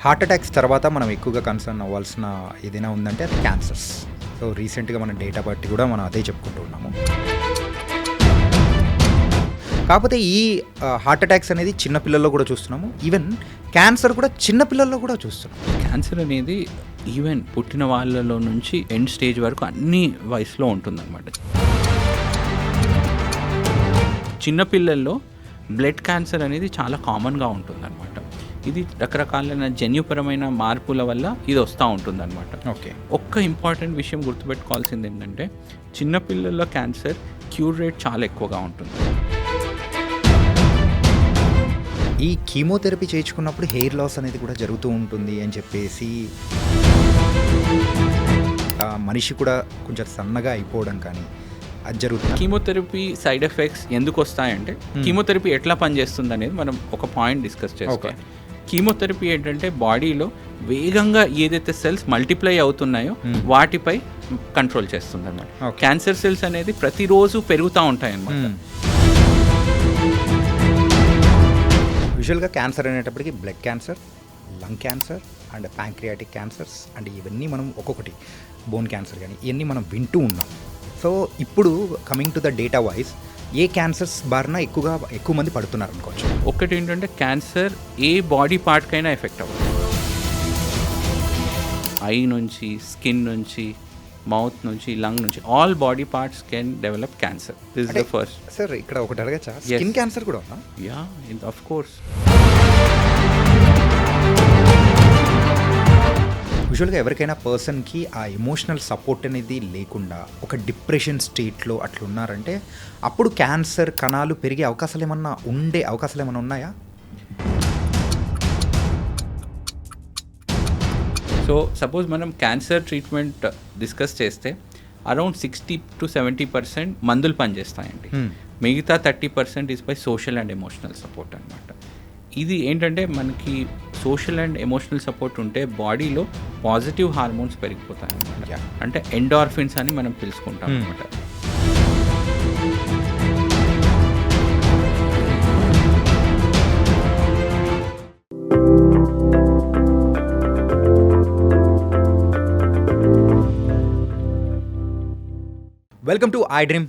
Heart attacks తర్వాత మనం ఎక్కువగా కన్సర్న్ అవ్వాల్సిన ఏదైనా ఉందంటే అది క్యాన్సర్స్. సో రీసెంట్గా మన డేటా బట్టి కూడా మనం అదే చెప్పుకుంటూ ఉన్నాము. కాకపోతే ఈ హార్ట్ అటాక్స్ అనేది చిన్నపిల్లల్లో కూడా చూస్తున్నాము. ఈవెన్ క్యాన్సర్ కూడా చిన్నపిల్లల్లో కూడా చూస్తున్నాం. క్యాన్సర్ అనేది ఈవెన్ పుట్టిన వాళ్ళలో నుంచి ఎండ్ స్టేజ్ వరకు అన్ని వయసులో ఉంటుందన్నమాట. చిన్నపిల్లల్లో బ్లడ్ క్యాన్సర్ అనేది చాలా కామన్గా ఉంటుందన్నమాట. ఇది రకరకాలైన జన్యుపరమైన మార్పుల వల్ల ఇది వస్తూ ఉంటుందన్నమాట. ఓకే, ఒక్క ఇంపార్టెంట్ విషయం గుర్తుపెట్టుకోవాల్సింది ఏంటంటే చిన్నపిల్లల్లో క్యాన్సర్ క్యూర్ రేట్ చాలా ఎక్కువగా ఉంటుంది. ఈ కీమోథెరపీ చేయించుకున్నప్పుడు హెయిర్ లాస్ అనేది కూడా జరుగుతూ ఉంటుంది అని చెప్పేసి, మనిషి కూడా కొంచెం సన్నగా అయిపోవడం కానీ అది జరుగుతుంది. కీమోథెరపీ సైడ్ ఎఫెక్ట్స్ ఎందుకు వస్తాయంటే కీమోథెరపీ ఎట్లా పనిచేస్తుంది అనేది మనం ఒక పాయింట్ డిస్కస్ చేసుకోవాలి. కీమోథెరపీ ఏంటంటే బాడీలో వేగంగా ఏదైతే సెల్స్ మల్టిప్లై అవుతున్నాయో వాటిపై కంట్రోల్ చేస్తుంది అన్నమాట. క్యాన్సర్ సెల్స్ అనేది ప్రతిరోజు పెరుగుతూ ఉంటాయి అన్నమాట. యూజువల్గా క్యాన్సర్ అనేటప్పటికి blood cancer, lung cancer and pancreatic cancers and ఇవన్నీ మనం ఒక్కొక్కటి, బోన్ క్యాన్సర్ కానీ ఇవన్నీ మనం వింటూ ఉన్నాం. సో ఇప్పుడు coming to the data wise ఏ క్యాన్సర్స్ బారిన ఎక్కువ మంది పడుతున్నారు అనుకోవచ్చు. ఒకటి ఏంటంటే క్యాన్సర్ ఏ బాడీ పార్ట్కైనా ఎఫెక్ట్ అవ్వదు. ఐ నుంచి, స్కిన్ నుంచి, మౌత్ నుంచి, లంగ్ నుంచి, all body parts can develop cancer. This is the first. Sir ఇక్కడ ఒకటి అడగచ్చా, స్కిన్ క్యాన్సర్ కూడా ఉందా? Yeah, of course. యూజువల్గా ఎవరికైనా పర్సన్కి ఆ ఎమోషనల్ సపోర్ట్ అనేది లేకుండా ఒక డిప్రెషన్ స్టేట్లో అట్లా ఉన్నారంటే అప్పుడు క్యాన్సర్ కణాలు పెరిగే అవకాశాలు ఏమన్నా ఉన్నాయా? సో సపోజ్ మనం క్యాన్సర్ ట్రీట్మెంట్ డిస్కస్ చేస్తే అరౌండ్ 60-70% మందులు పనిచేస్తాయండి. మిగతా 30% is by social and emotional support అనమాట. ఇది ఏంటంటే మనకి సోషల్ అండ్ ఎమోషనల్ సపోర్ట్ ఉంటే బాడీలో పాజిటివ్ హార్మోన్స్ పెరిగిపోతాయి అనమాట. అంటే ఎండార్ఫిన్స్ అని మనం తెలుసుకుంటాం అనమాట. Welcome to I dream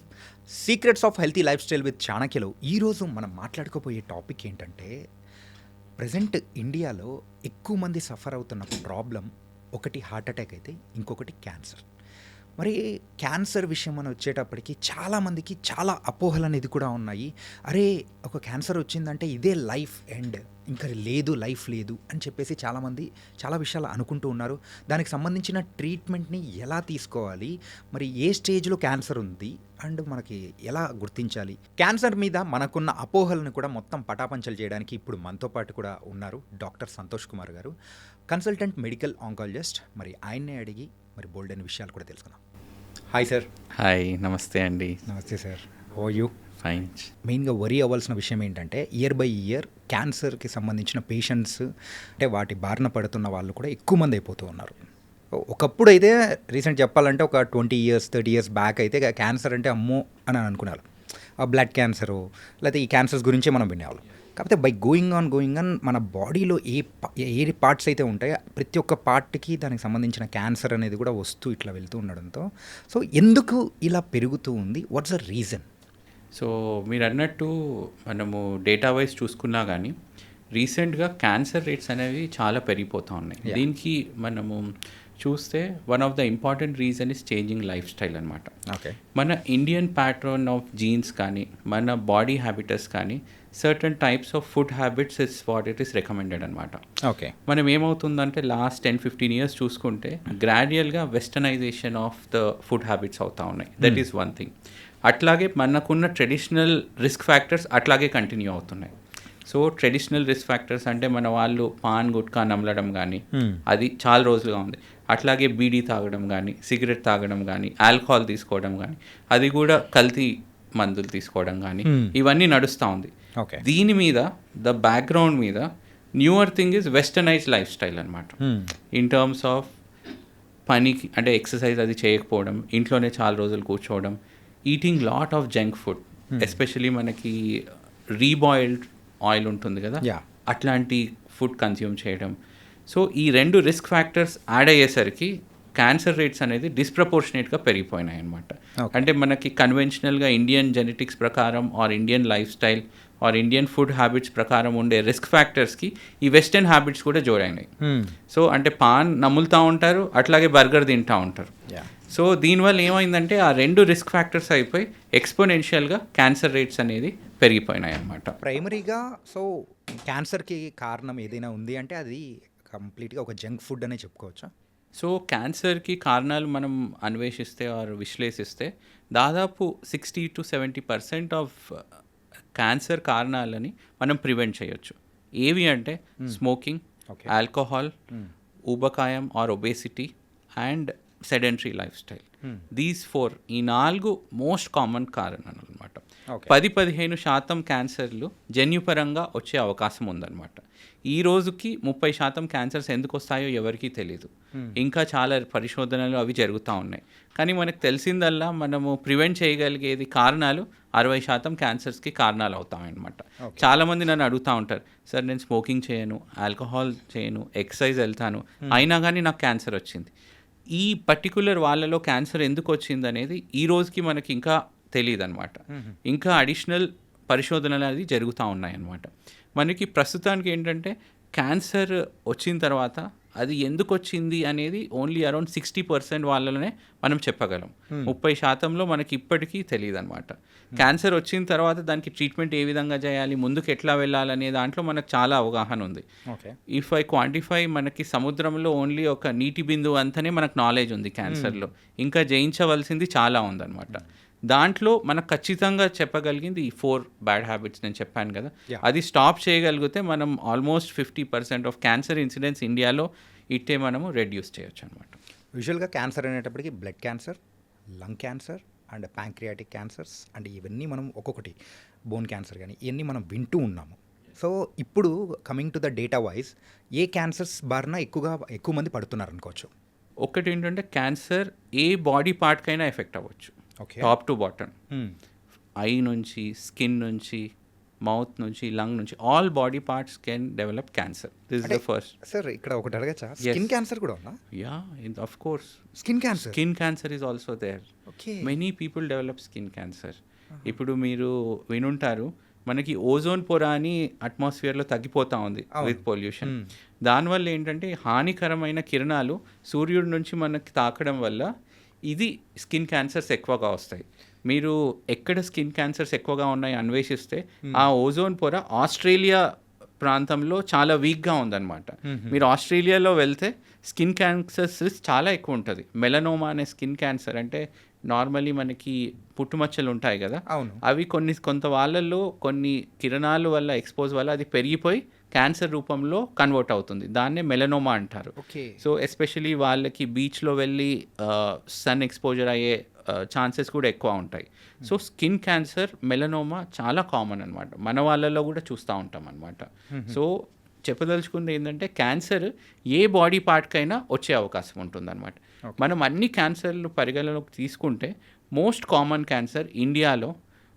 secrets of healthy lifestyle with చాణక్యలో. ఈరోజు మనం మాట్లాడుకోబోయే టాపిక్ ఏంటంటే ప్రజెంట్ ఇండియాలో ఎక్కువ మంది సఫర్ అవుతున్న ప్రాబ్లం ఒకటి హార్ట్ అటాక్ అయితే ఇంకొకటి క్యాన్సర్. మరి క్యాన్సర్ విషయం అని వచ్చేటప్పటికి చాలామందికి చాలా అపోహలు అనేది కూడా ఉన్నాయి. అరే ఒక క్యాన్సర్ వచ్చిందంటే ఇదే లైఫ్ ఎండ్, ఇంకా లైఫ్ లేదు అని చెప్పేసి చాలామంది చాలా విషయాలు అనుకుంటూ ఉన్నారు. దానికి సంబంధించిన ట్రీట్మెంట్ని ఎలా తీసుకోవాలి, మరి ఏ స్టేజ్లో క్యాన్సర్ ఉంది అండ్ మనకి ఎలా గుర్తించాలి, క్యాన్సర్ మీద మనకున్న అపోహలను కూడా మొత్తం పటాపంచలు చేయడానికి ఇప్పుడు మనతో పాటు కూడా ఉన్నారు డాక్టర్ సంతోష్ కుమార్ గారు, కన్సల్టెంట్ మెడికల్ ఆంకాలజిస్ట్. మరి ఆయన్నే అడిగి మరి బోల్డ్ అయిన విషయాలు కూడా తెలుసుకుందాం. Hi sir. హాయ్, నమస్తే అండి. నమస్తే sir. How are you? Fine. మెయిన్గా వరీ అవ్వాల్సిన విషయం ఏంటంటే ఇయర్ బై ఇయర్ క్యాన్సర్కి సంబంధించిన పేషెంట్స్ అంటే వాటి బారిన పడుతున్న వాళ్ళు కూడా ఎక్కువ మంది అయిపోతూ ఉన్నారు. ఒకప్పుడు అయితే రీసెంట్ చెప్పాలంటే ఒక 20 years 30 years బ్యాక్ అయితే క్యాన్సర్ అంటే అమ్మో అని అనుకునేవాళ్ళు. బ్లడ్ క్యాన్సరు లేకపోతే ఈ క్యాన్సర్స్ గురించే మనం వినేవాళ్ళం. కాకపోతే బై గోయింగ్ ఆన్ మన బాడీలో ఏ పార్ట్స్ అయితే ఉంటాయో ప్రతి ఒక్క పార్ట్కి దానికి సంబంధించిన క్యాన్సర్ అనేది కూడా వస్తూ ఇట్లా వెళ్తూ ఉండడంతో సో ఎందుకు ఇలా పెరుగుతూ ఉంది, వాట్స్ ద రీజన్? సో మీరు అన్నట్టు మనము డేటా వైజ్ చూసుకున్నా కానీ రీసెంట్గా క్యాన్సర్ రేట్స్ అనేవి చాలా పెరిగిపోతూ ఉన్నాయి. దీనికి మనము చూస్తే one of the important reason is changing life style అనమాట. ఓకే, మన ఇండియన్ ప్యాటర్న్ ఆఫ్ జీన్స్ కానీ మన బాడీ హ్యాబిటస్ కానీ certain types of food habits is what it is recommended అనమాట. ఓకే, మనం ఏమవుతుందంటే లాస్ట్ 10-15 years చూసుకుంటే గ్రాడ్యువల్గా westernisation of the food habits అవుతూ ఉన్నాయి. That is one thing. అట్లాగే మనకున్న ట్రెడిషనల్ రిస్క్ ఫ్యాక్టర్స్ అట్లాగే కంటిన్యూ అవుతున్నాయి. సో ట్రెడిషనల్ రిస్క్ ఫ్యాక్టర్స్ అంటే మన వాళ్ళు పాన్ గుట్కా నమలడం కానీ అది చాలా రోజులుగా ఉంది. అట్లాగే బీడీ తాగడం కానీ, సిగరెట్ తాగడం కానీ, ఆల్కహాల్ తీసుకోవడం కానీ, అది కూడా కల్తీ మందులు తీసుకోవడం కానీ ఇవన్నీ నడుస్తూ ఉంది. దీని మీద ద బ్యాక్గ్రౌండ్ మీద newer thing is westernise lifestyle అనమాట. ఇన్ టర్మ్స్ ఆఫ్ పనికి అంటే ఎక్సర్సైజ్ అది చేయకపోవడం, ఇంట్లోనే చాలా రోజులు కూర్చోవడం, eating lot of junk food, especially మనకి రీబాయిల్డ్ ఆయిల్ ఉంటుంది కదా, అట్లాంటి ఫుడ్ కన్స్యూమ్ చేయడం, సో ఈ 2 రిస్క్ ఫ్యాక్టర్స్ యాడ్ అయ్యేసరికి క్యాన్సర్ రేట్స్ అనేది డిస్ప్రపోర్షనేట్గా పెరిగిపోయినాయి అనమాట. Okay. అంటే మనకి కన్వెన్షనల్గా ఇండియన్ జెనెటిక్స్ ప్రకారం or Indian lifestyle or Indian food habits ప్రకారం ఉండే రిస్క్ ఫ్యాక్టర్స్కి ఈ వెస్టర్న్ హ్యాబిట్స్ కూడా జోడైనాయి. సో అంటే పాన్ నములుతూ ఉంటారు, అట్లాగే బర్గర్ తింటూ ఉంటారు. సో దీనివల్ల ఏమైందంటే ఆ 2 రిస్క్ ఫ్యాక్టర్స్ అయిపోయి ఎక్స్పోనెన్షియల్గా క్యాన్సర్ రేట్స్ అనేది పెరిగిపోయినాయి అనమాట. ప్రైమరీగా సో క్యాన్సర్కి కారణం ఏదైనా ఉంది అంటే అది కంప్లీట్గా ఒక జంక్ ఫుడ్ అనే చెప్పుకోవచ్చా? సో క్యాన్సర్కి కారణాలు మనం అన్వేషిస్తే ఆర్ విశ్లేషిస్తే దాదాపు 60-70% ఆఫ్ క్యాన్సర్ కారణాలని మనం ప్రివెంట్ చేయొచ్చు. ఏవి అంటే స్మోకింగ్, Okay. ఆల్కహాల్, ఊబకాయం or obesity and sedentary lifestyle. These 4 ఈ 4 మోస్ట్ కామన్ కారణాలు అనమాట. Okay. 10-15% క్యాన్సర్లు జన్యుపరంగా వచ్చే అవకాశం ఉందన్నమాట. ఈ రోజుకి 30% క్యాన్సర్స్ ఎందుకు వస్తాయో ఎవరికీ తెలియదు. ఇంకా చాలా పరిశోధనలు అవి జరుగుతూ ఉన్నాయి. కానీ మనకు తెలిసిందల్లా మనము ప్రివెంట్ చేయగలిగేది కారణాలు 60% క్యాన్సర్స్కి కారణాలు అవుతాయన్నమాట. చాలామంది నన్ను అడుగుతూ ఉంటారు, సార్ నేను స్మోకింగ్ చేయను, ఆల్కహాల్ చేయను, ఎక్సర్సైజ్ వెళ్తాను, అయినా కానీ నాకు క్యాన్సర్ వచ్చింది. ఈ పర్టికులర్ వాళ్ళలో క్యాన్సర్ ఎందుకు వచ్చింది అనేది ఈ రోజుకి మనకి ఇంకా తెలియదు అనమాట. ఇంకా అడిషనల్ పరిశోధనలు అది జరుగుతూ ఉన్నాయన్నమాట. మనకి ప్రస్తుతానికి ఏంటంటే క్యాన్సర్ వచ్చిన తర్వాత అది ఎందుకు వచ్చింది అనేది ఓన్లీ అరౌండ్ 60% వాళ్ళలోనే మనం చెప్పగలం. 30%లో మనకి ఇప్పటికీ తెలియదు అనమాట. క్యాన్సర్ వచ్చిన తర్వాత దానికి ట్రీట్మెంట్ ఏ విధంగా చేయాలి, ముందుకు ఎట్లా వెళ్ళాలనే దాంట్లో మనకు చాలా అవగాహన ఉంది. ఇఫ్ ఐ క్వాంటిఫై, మనకి సముద్రంలో ఓన్లీ ఒక నీటి బిందువు అంతనే మనకు నాలెడ్జ్ ఉంది క్యాన్సర్లో. ఇంకా జయించవలసింది చాలా ఉందన్నమాట. దాంట్లో మనకు ఖచ్చితంగా చెప్పగలిగింది ఈ 4 బ్యాడ్ హ్యాబిట్స్ నేను చెప్పాను కదా. అది స్టాప్ చేయగలిగితే మనం ఆల్మోస్ట్ 50% ఆఫ్ క్యాన్సర్ ఇన్సిడెన్స్ ఇండియాలో ఇట్టే మనము రెడ్యూస్ చేయొచ్చు అనమాట. యూజువల్గా క్యాన్సర్ అనేటప్పటికి blood cancer, lung cancer and pancreatic cancers and ఇవన్నీ మనం ఒక్కొక్కటి, బోన్ క్యాన్సర్ కానీ ఇవన్నీ మనం వింటూ ఉన్నాము. సో ఇప్పుడు coming to the data wise ఏ క్యాన్సర్స్ బారిన ఎక్కువ మంది పడుతున్నారు అనుకోవచ్చు? ఒకటి ఏంటంటే క్యాన్సర్ ఏ బాడీ పార్ట్కైనా ఎఫెక్ట్ అవ్వచ్చు, టాప్ టు బాటమ్. ఐ నుంచి, స్కిన్ నుంచి, మౌత్ నుంచి, లంగ్ నుంచి, all body parts can develop cancer. This is the first. Sir ఇక్కడ ఒకటి అడగచ్చా, స్కిన్ క్యాన్సర్ కూడా ఉందా? Yeah, of course. Skin cancer is also there. Okay. Many people develop skin cancer. ఇప్పుడు మీరు వినుంటారు, మనకి ఓజోన్ పొర అని అట్మాస్ఫియర్లో తగ్గిపోతూ ఉంది విత్ పొల్యూషన్. దానివల్ల ఏంటంటే హానికరమైన కిరణాలు సూర్యుడి నుంచి మనకి తాకడం వల్ల ఇది స్కిన్ క్యాన్సర్స్ ఎక్కువగా వస్తాయి. మీరు ఎక్కడ స్కిన్ క్యాన్సర్స్ ఎక్కువగా ఉన్నాయి అన్వేషిస్తే ఆ ఓజోన్ పొర ఆస్ట్రేలియా ప్రాంతంలో చాలా వీక్గా ఉందన్నమాట. మీరు ఆస్ట్రేలియాలో వెళ్తే స్కిన్ క్యాన్సర్స్ చాలా ఎక్కువ ఉంటుంది. మెలనోమా అనే స్కిన్ క్యాన్సర్ అంటే నార్మల్లీ మనకి పుట్టుమచ్చలు ఉంటాయి కదా, అవి కొంత వాళ్ళల్లో కొన్ని కిరణాల వల్ల ఎక్స్పోజ్ వల్ల అది పెరిగిపోయి క్యాన్సర్ రూపంలో కన్వర్ట్ అవుతుంది. దాన్నే మెలనోమా అంటారు. సో ఎస్పెషలీ వాళ్ళకి బీచ్లో వెళ్ళి సన్ ఎక్స్పోజర్ అయ్యే ఛాన్సెస్ కూడా ఎక్కువ ఉంటాయి. సో స్కిన్ క్యాన్సర్, మెలనోమా చాలా కామన్ అనమాట. మన వాళ్ళల్లో కూడా చూస్తూ ఉంటాం అనమాట. సో చెప్పదలుచుకుంది ఏంటంటే క్యాన్సర్ ఏ బాడీ పార్ట్కైనా వచ్చే అవకాశం ఉంటుందన్నమాట. మనం అన్ని క్యాన్సర్లు పరిగణలోకి తీసుకుంటే మోస్ట్ కామన్ క్యాన్సర్ ఇండియాలో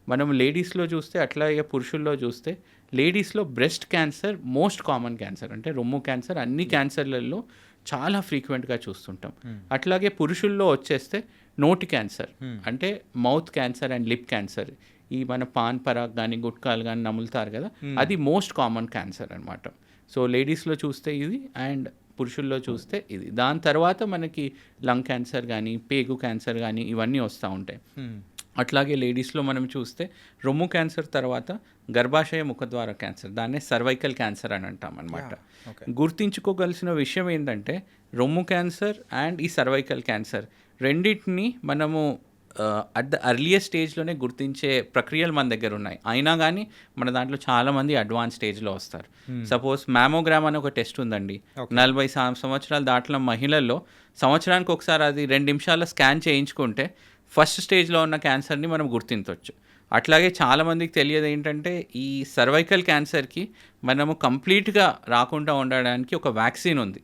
మనం లేడీస్లో చూస్తే, అట్లాగే పురుషుల్లో చూస్తే లేడీస్లో breast cancer most common cancer. అంటే రొమ్ము క్యాన్సర్ అన్ని క్యాన్సర్లలో చాలా ఫ్రీక్వెంట్గా చూస్తుంటాం. అట్లాగే పురుషుల్లో వచ్చేస్తే నోటి క్యాన్సర్, అంటే mouth cancer and lip cancer, ఈ మన పాన్ పరాగ్ కానీ గుట్కాలు కానీ నములుతారు కదా, అది మోస్ట్ కామన్ క్యాన్సర్ అనమాట. సో లేడీస్లో చూస్తే ఇది అండ్ పురుషుల్లో చూస్తే ఇది. దాని తర్వాత మనకి లంగ్ క్యాన్సర్ కానీ పేగు క్యాన్సర్ కానీ ఇవన్నీ వస్తూ ఉంటాయి. అట్లాగే లేడీస్లో మనం చూస్తే రొమ్ము క్యాన్సర్ తర్వాత గర్భాశయ ముఖద్వార క్యాన్సర్, దాన్నే సర్వైకల్ క్యాన్సర్ అని అంటాం అనమాట. గుర్తించుకోగలిసిన విషయం ఏంటంటే రొమ్ము క్యాన్సర్ అండ్ ఈ సర్వైకల్ క్యాన్సర్ రెండింటిని మనము అట్ ద అర్లియస్ట్ స్టేజ్లోనే గుర్తించే ప్రక్రియలు మన దగ్గర ఉన్నాయి. అయినా కానీ మన దాంట్లో చాలామంది అడ్వాన్స్ స్టేజ్లో వస్తారు. సపోజ్ మ్యామోగ్రామ్ అనే ఒక టెస్ట్ ఉందండి. 40 సంవత్సరాలు దాటిన మహిళల్లో సంవత్సరానికి ఒకసారి అది 2 నిమిషాల స్కాన్ చేయించుకుంటే ఫస్ట్ స్టేజ్లో ఉన్న క్యాన్సర్ని మనం గుర్తించవచ్చు. అట్లాగే చాలామందికి తెలియదు ఏంటంటే ఈ సర్వైకల్ క్యాన్సర్కి మనము కంప్లీట్గా రాకుండా ఉండడానికి ఒక వ్యాక్సిన్ ఉంది.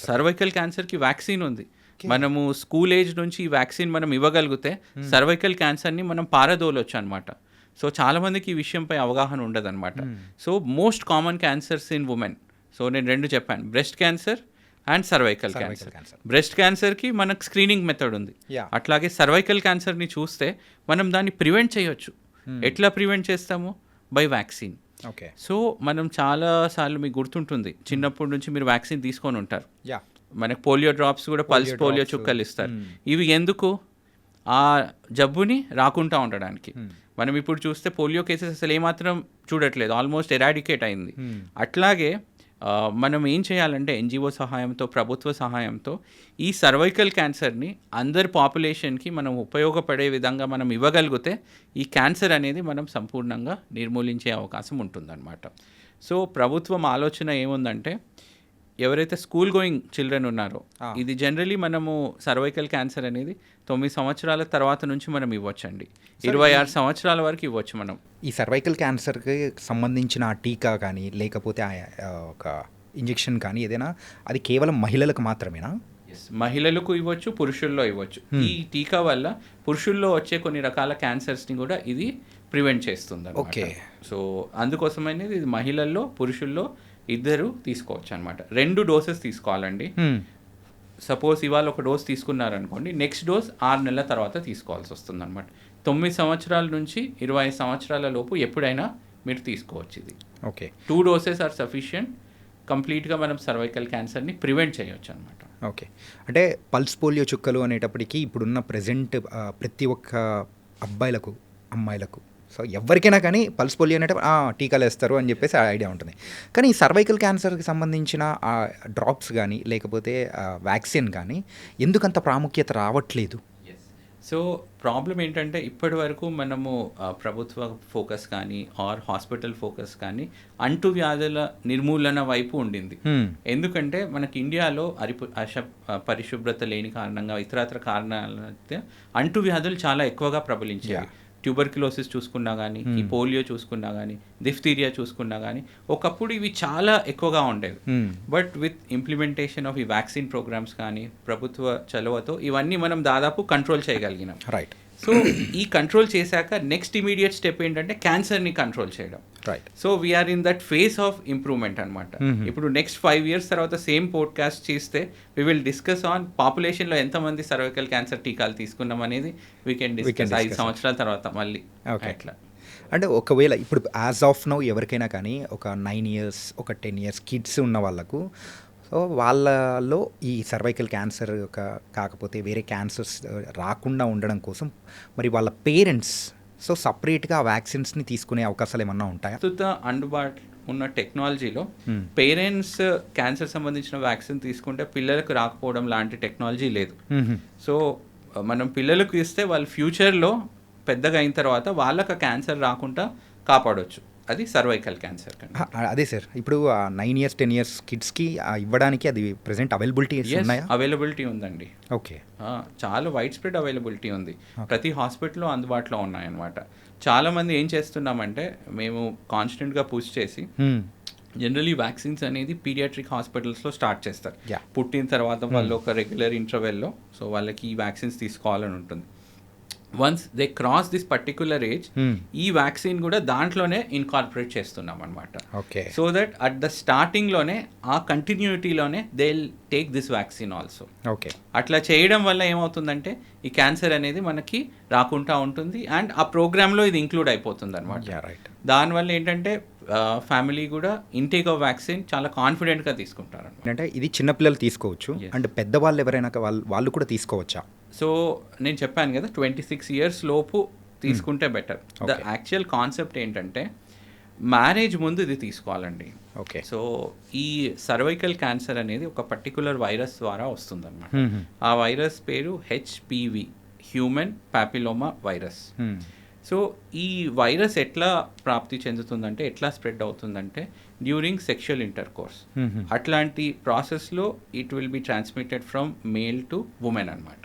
సర్వైకల్ క్యాన్సర్కి వ్యాక్సిన్ ఉంది. మనము స్కూల్ ఏజ్ నుంచి ఈ వ్యాక్సిన్ మనం ఇవ్వగలిగితే సర్వైకల్ క్యాన్సర్ని మనం పారదోలొచ్చు అనమాట. సో చాలామందికి ఈ విషయంపై అవగాహన ఉండదు అనమాట. So most common cancers in women. So నేను 2 చెప్పాను, breast cancer and cervical Cervical cancer. cancer. Breast క్యాన్సర్కి మనకు స్క్రీనింగ్ మెథడ్ ఉంది. Yeah. అట్లాగే సర్వైకల్ క్యాన్సర్ని చూస్తే మనం దాన్ని ప్రివెంట్ చేయొచ్చు. ఎట్లా ప్రివెంట్ చేస్తాము? By vaccine. ఓకే. సో మనం చాలాసార్లు మీకు గుర్తుంటుంది, చిన్నప్పటి నుంచి మీరు వ్యాక్సిన్ తీసుకొని ఉంటారు. యా. మనకు పోలియో డ్రాప్స్ కూడా పల్స్ పోలియో drops. చుక్కలు ఇస్తారు. ఇవి ఎందుకు? ఆ జబ్బుని రాకుండా ఉండడానికి. మనం ఇప్పుడు చూస్తే పోలియో కేసెస్ అసలు ఏమాత్రం చూడట్లేదు, ఆల్మోస్ట్ ఎరాడికేట్ అయింది. అట్లాగే మనం ఏం చేయాలంటే ఎన్జిఓ సహాయంతో, ప్రభుత్వ సహాయంతో ఈ సర్వైకల్ క్యాన్సర్ని అందరి పాపులేషన్కి మనం ఉపయోగపడే విధంగా మనం ఇవ్వగలిగితే ఈ క్యాన్సర్ అనేది మనం సంపూర్ణంగా నిర్మూలించే అవకాశం ఉంటుందన్నమాట. సో ప్రభుత్వం ఆలోచన ఏముందంటే, ఎవరైతే స్కూల్ గోయింగ్ చిల్డ్రన్ ఉన్నారో, ఇది జనరలీ మనము సర్వైకల్ క్యాన్సర్ అనేది 9 సంవత్సరాల తర్వాత నుంచి మనం ఇవ్వచ్చండి. 26 సంవత్సరాల వరకు ఇవ్వచ్చు మనం. ఈ సర్వైకల్ క్యాన్సర్కి సంబంధించిన టీకా కానీ లేకపోతే ఒక ఇంజెక్షన్ కానీ ఏదైనా అది కేవలం మహిళలకు మాత్రమేనా? మహిళలకు ఇవ్వచ్చు, పురుషుల్లో ఇవ్వచ్చు. ఈ టీకా వల్ల పురుషుల్లో వచ్చే కొన్ని రకాల క్యాన్సర్స్ని కూడా ఇది ప్రివెంట్ చేస్తుంది. ఓకే. సో అందుకోసమైనది ఇది మహిళల్లో, పురుషుల్లో ఇద్దరు తీసుకోవచ్చు అనమాట. 2 డోసెస్ తీసుకోవాలండి. సపోజ్ ఇవాళ ఒక డోస్ తీసుకున్నారనుకోండి, నెక్స్ట్ డోస్ 6 నెలల తర్వాత తీసుకోవాల్సి వస్తుంది అనమాట. 9 సంవత్సరాల నుంచి 25 సంవత్సరాల లోపు ఎప్పుడైనా మీరు తీసుకోవచ్చు ఇది. ఓకే. 2 doses are sufficient. కంప్లీట్గా మనం సర్వైకల్ క్యాన్సర్ని ప్రివెంట్ చేయొచ్చు అనమాట. ఓకే. అంటే పల్స్ పోలియో చుక్కలు అనేటప్పటికీ ఇప్పుడున్న ప్రజెంట్ ప్రతి ఒక్క అబ్బాయిలకు, అమ్మాయిలకు, సో ఎవరికైనా కానీ పల్స్ పోలియో అనేటప్పుడు టీకాలు వేస్తారు అని చెప్పేసి ఐడియా ఉంటుంది. కానీ ఈ సర్వైకల్ క్యాన్సర్కి సంబంధించిన డ్రాప్స్ కానీ లేకపోతే వ్యాక్సిన్ కానీ ఎందుకంత ప్రాముఖ్యత రావట్లేదు? సో ప్రాబ్లం ఏంటంటే, ఇప్పటి వరకు మనము ప్రభుత్వ ఫోకస్ కానీ ఆర్ హాస్పిటల్ ఫోకస్ కానీ అంటువ్యాధుల నిర్మూలన వైపు ఉండింది. ఎందుకంటే మనకి ఇండియాలో పరిశుభ్రత లేని కారణంగా, ఇతరత్ర కారణాల అంటువ్యాధులు చాలా ఎక్కువగా ప్రబలించాయి. ట్యూబర్క్యులోసిస్ చూసుకున్నా కానీ, ఈ పోలియో చూసుకున్నా కానీ, డిఫ్తీరియా చూసుకున్నా కానీ, ఒకప్పుడు ఇవి చాలా ఎక్కువగా ఉండేవి. బట్ విత్ ఇంప్లిమెంటేషన్ ఆఫ్ ఈ వ్యాక్సిన్ ప్రోగ్రామ్స్ కానీ ప్రభుత్వ చొరవతో ఇవన్నీ మనం దాదాపు కంట్రోల్ చేయగలిగినాం. రైట్. సో ఈ కంట్రోల్ చేశాక నెక్స్ట్ ఇమీడియట్ స్టెప్ ఏంటంటే క్యాన్సర్ని కంట్రోల్ చేయడం. Right. So we're in that phase of improvement అనమాట. ఇప్పుడు నెక్స్ట్ 5 years తర్వాత సేమ్ పోడ్కాస్ట్ చేస్తే వి విల్ డిస్కస్ ఆన్ పాపులేషన్లో ఎంతమంది సర్వైకల్ క్యాన్సర్ టీకాలు తీసుకున్నాం అనేది వీ కెన్ డిస్కస్ 5 సంవత్సరాల తర్వాత మళ్ళీ. అట్లా అంటే ఒకవేళ ఇప్పుడు యాజ్ ఆఫ్ నౌ ఎవరికైనా కానీ ఒక 9 years, ఒక 10 years కిడ్స్ ఉన్న వాళ్ళకు, సో వాళ్ళలో ఈ సర్వైకల్ క్యాన్సర్ కాకపోతే వేరే క్యాన్సర్స్ రాకుండా ఉండడం కోసం మరి వాళ్ళ పేరెంట్స్ సో సపరేట్గా వ్యాక్సిన్స్ని తీసుకునే అవకాశాలు ఏమన్నా ఉంటాయా? ప్రస్తుత అందుబాటులో ఉన్న టెక్నాలజీలో పేరెంట్స్ క్యాన్సర్ సంబంధించిన వ్యాక్సిన్ తీసుకుంటే పిల్లలకు రాకపోవడం లాంటి టెక్నాలజీ లేదు. సో మనం పిల్లలకు ఇస్తే వాళ్ళ ఫ్యూచర్లో పెద్దగా అయిన తర్వాత వాళ్ళకి క్యాన్సర్ రాకుండా కాపాడవచ్చు. అది సర్వైకల్ క్యాన్సర్. అదే సార్, ఇప్పుడు 9 years 10 years కిడ్స్కి ఇవ్వడానికి అది ప్రెసెంట్ అవైలబిలిటీ ఉన్నాయా? అవైలబిలిటీ ఉందండి. ఓకే. చాలా వైడ్ స్ప్రెడ్ అవైలబిలిటీ ఉంది. ప్రతి హాస్పిటల్లో అందుబాటులో ఉన్నాయన్నమాట. చాలామంది ఏం చేస్తున్నామంటే, మేము కాన్స్టెంట్గా పుష్ చేసి జనరలీ వ్యాక్సిన్స్ అనేది పీడియాట్రిక్ హాస్పిటల్స్లో స్టార్ట్ చేస్తారు. పుట్టిన తర్వాత వాళ్ళు ఒక రెగ్యులర్ ఇంటర్వెల్లో సో వాళ్ళకి ఈ వ్యాక్సిన్స్ తీసుకోవాలని ఉంటుంది. Once they cross this particular age ఈ వ్యాక్సిన్ కూడా దాంట్లోనే ఇన్కార్పొరేట్ చేస్తున్నాం అనమాట. Okay. So that at the స్టార్టింగ్లోనే ఆ కంటిన్యూటీలోనే they will take this vaccine also. Okay. అట్లా చేయడం వల్ల ఏమవుతుందంటే ఈ క్యాన్సర్ అనేది మనకి రాకుండా ఉంటుంది అండ్ ఆ ప్రోగ్రాంలో ఇది ఇంక్లూడ్ అయిపోతుంది అనమాట. రైట్. దానివల్ల ఏంటంటే ఫ్యామిలీ కూడా ఇంటేక్ ఆఫ్ వ్యాక్సిన్ చాలా కాన్ఫిడెంట్గా తీసుకుంటారు. అంటే ఇది చిన్నపిల్లలు తీసుకోవచ్చు అండ్ పెద్దవాళ్ళు ఎవరైనా వాళ్ళు కూడా తీసుకోవచ్చా? సో నేను చెప్పాను కదా 26 years లోపు తీసుకుంటే బెటర్. ద యాక్చువల్ కాన్సెప్ట్ ఏంటంటే మ్యారేజ్ ముందు ఇది తీసుకోవాలండి. ఓకే. సో ఈ సర్వైకల్ క్యాన్సర్ అనేది ఒక పర్టికులర్ వైరస్ ద్వారా వస్తుందన్నమాట. ఆ వైరస్ పేరు HPV, human papilloma virus. So ఈ వైరస్ ఎట్లా ప్రాప్తి చెందుతుందంటే, ఎట్లా స్ప్రెడ్ అవుతుందంటే డ్యూరింగ్ సెక్షువల్ ఇంటర్కోర్స్. అట్లాంటి ప్రాసెస్లో it will be transmitted from male to women అనమాట.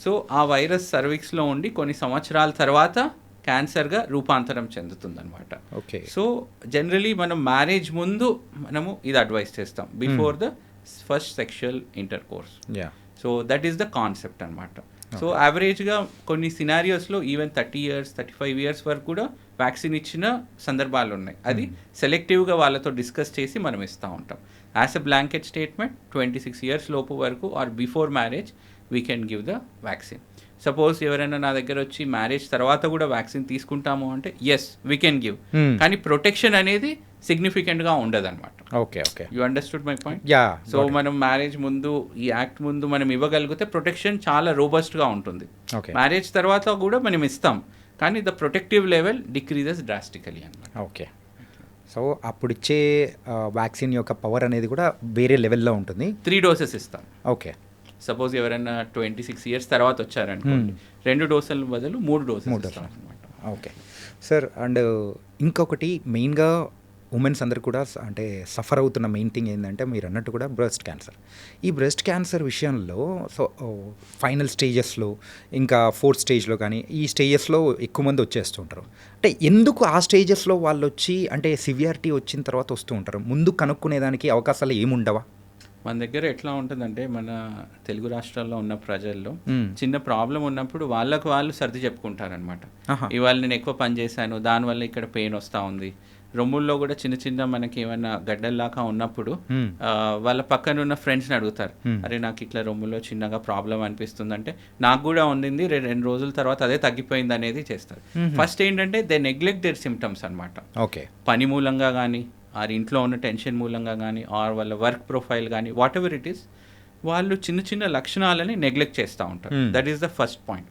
సో ఆ వైరస్ సర్విక్స్లో ఉండి కొన్ని సంవత్సరాల తర్వాత క్యాన్సర్గా రూపాంతరం చెందుతుందన్నమాట. ఓకే. సో జనరలీ మనం మ్యారేజ్ ముందు మనము ఇది అడ్వైస్ చేస్తాం, before the first sexual intercourse. So that is the concept అనమాట. సో యావరేజ్గా కొన్ని సినారియోస్లో ఈవెన్ 30 years 35 years వరకు కూడా వ్యాక్సిన్ ఇచ్చిన సందర్భాలు ఉన్నాయి. అది సెలెక్టివ్గా వాళ్ళతో డిస్కస్ చేసి మనం ఇస్తూ ఉంటాం. As a blanket statement 26 years లోపు వరకు are before marriage we can give the vaccine. Suppose ఎవరైనా నా దగ్గర వచ్చి మ్యారేజ్ తర్వాత కూడా వ్యాక్సిన్ తీసుకుంటాము అంటే ఎస్ వీ కెన్ గివ్, కానీ ప్రొటెక్షన్ అనేది సిగ్నిఫికెంట్గా ఉండదు అనమాట. Okay okay, you understood my point. Yeah. So మనం మ్యారేజ్ ముందు ఈ యాక్ట్ ముందు మనం ఇవ్వగలిగితే ప్రొటెక్షన్ చాలా రోబస్ట్గా ఉంటుంది. ఓకే, మ్యారేజ్ తర్వాత కూడా మనం ఇస్తాం, కానీ the protective level decreases drastically అనమాట. ఓకే. సో అప్పుడు ఇచ్చే వ్యాక్సిన్ యొక్క పవర్ అనేది కూడా వేరే లెవెల్లో ఉంటుంది. 3 doses ఇస్తాం. ఓకే. సపోజ్ ఎవరైనా 26 years తర్వాత వచ్చారనుకోండి, 2 డోసుల బదులు 3 doses ఇస్తాం అనమాట. Okay sir. అండ్ ఇంకొకటి మెయిన్గా ఉమెన్స్ అందరు కూడా అంటే సఫర్ అవుతున్న మెయిన్ థింగ్ ఏంటంటే మీరు అన్నట్టు కూడా బ్రెస్ట్ క్యాన్సర్. ఈ బ్రెస్ట్ క్యాన్సర్ విషయంలో సో ఫైనల్ స్టేజెస్లో ఇంకా 4th స్టేజ్లో కానీ ఈ స్టేజెస్లో ఎక్కువ మంది వచ్చేస్తుంటారు. అంటే ఎందుకు ఆ స్టేజెస్లో వాళ్ళు వచ్చి అంటే సివియారిటీ వచ్చిన తర్వాత వస్తూ ఉంటారు? ముందు కనుక్కునేదానికి అవకాశాలు ఏముండవా? మన దగ్గర ఎట్లా ఉంటుందంటే మన తెలుగు రాష్ట్రాల్లో ఉన్న ప్రజల్లో చిన్న ప్రాబ్లం ఉన్నప్పుడు వాళ్ళకు వాళ్ళు సర్ది చెప్పుకుంటారనమాట. ఇవాళ నేను ఎక్కువ పని చేశాను, దానివల్ల ఇక్కడ పెయిన్ వస్తూ ఉంది. రొమ్ముల్లో కూడా చిన్న చిన్న మనకి ఏమైనా గడ్డల్లాగా ఉన్నప్పుడు వాళ్ళ పక్కన ఉన్న ఫ్రెండ్స్ని అడుగుతారు, అరే నాకు ఇట్లా రొమ్ములో చిన్నగా ప్రాబ్లం అనిపిస్తుంది అంటే నాకు కూడా ఉండింది, 2 రోజుల తర్వాత అదే తగ్గిపోయింది అనేది చేస్తారు. ఫస్ట్ ఏంటంటే దే నెగ్లెక్ట్ దేర్ సిమ్టమ్స్ అనమాట. ఓకే, పని మూలంగా కానీ ఆర్ ఇంట్లో ఉన్న టెన్షన్ మూలంగా కానీ ఆర్ వాళ్ళ వర్క్ ప్రొఫైల్ కానీ వాట్ ఎవర్ ఇట్ ఈస్, వాళ్ళు చిన్న చిన్న లక్షణాలని నెగ్లెక్ట్ చేస్తూ ఉంటారు. That is the first point.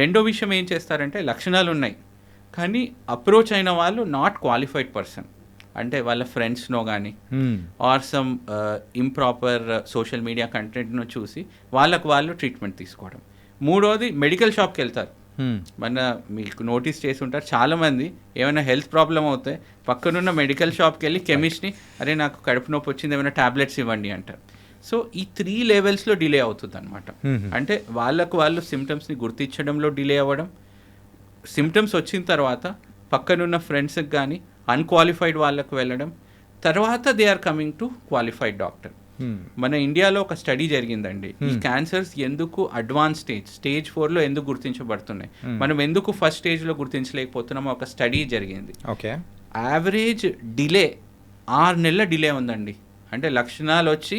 రెండో విషయం ఏం చేస్తారంటే లక్షణాలు ఉన్నాయి కానీ అప్రోచ్ అయిన వాళ్ళు నాట్ క్వాలిఫైడ్ పర్సన్, అంటే వాళ్ళ ఫ్రెండ్స్నో కానీ or some improper social media కంటెంట్ను చూసి వాళ్ళకు వాళ్ళు ట్రీట్మెంట్ తీసుకోవడం. మూడోది మెడికల్ షాప్కి వెళ్తారు. మన మీకు నోటీస్ చేసి ఉంటారు చాలామంది ఏమైనా హెల్త్ ప్రాబ్లం అవుతే పక్కనున్న మెడికల్ షాప్కి వెళ్ళి కెమిస్ట్ని అరే నాకు కడుపు నొప్పి వచ్చింది ఏమైనా ట్యాబ్లెట్స్ ఇవ్వండి అంటారు. సో ఈ 3 levelsలో డిలే అవుతుంది అనమాట. అంటే వాళ్ళకు వాళ్ళు సిమ్టమ్స్ని గుర్తించడంలో డిలే అవ్వడం, సిమ్టమ్స్ వచ్చిన తర్వాత పక్కనున్న ఫ్రెండ్స్కి కానీ అన్క్వాలిఫైడ్ వాళ్ళకు వెళ్ళడం, తర్వాత they are coming to qualified doctor. మన ఇండియాలో ఒక స్టడీ జరిగిందండి, ఈ క్యాన్సర్స్ ఎందుకు అడ్వాన్స్ స్టేజ్ 4లో ఎందుకు గుర్తించబడుతున్నాయి, మనం ఎందుకు ఫస్ట్ స్టేజ్లో గుర్తించలేకపోతున్నామో ఒక స్టడీ జరిగింది. ఓకే, యావరేజ్ డిలే 6 నెలల డిలే ఉందండి. అంటే లక్షణాలు వచ్చి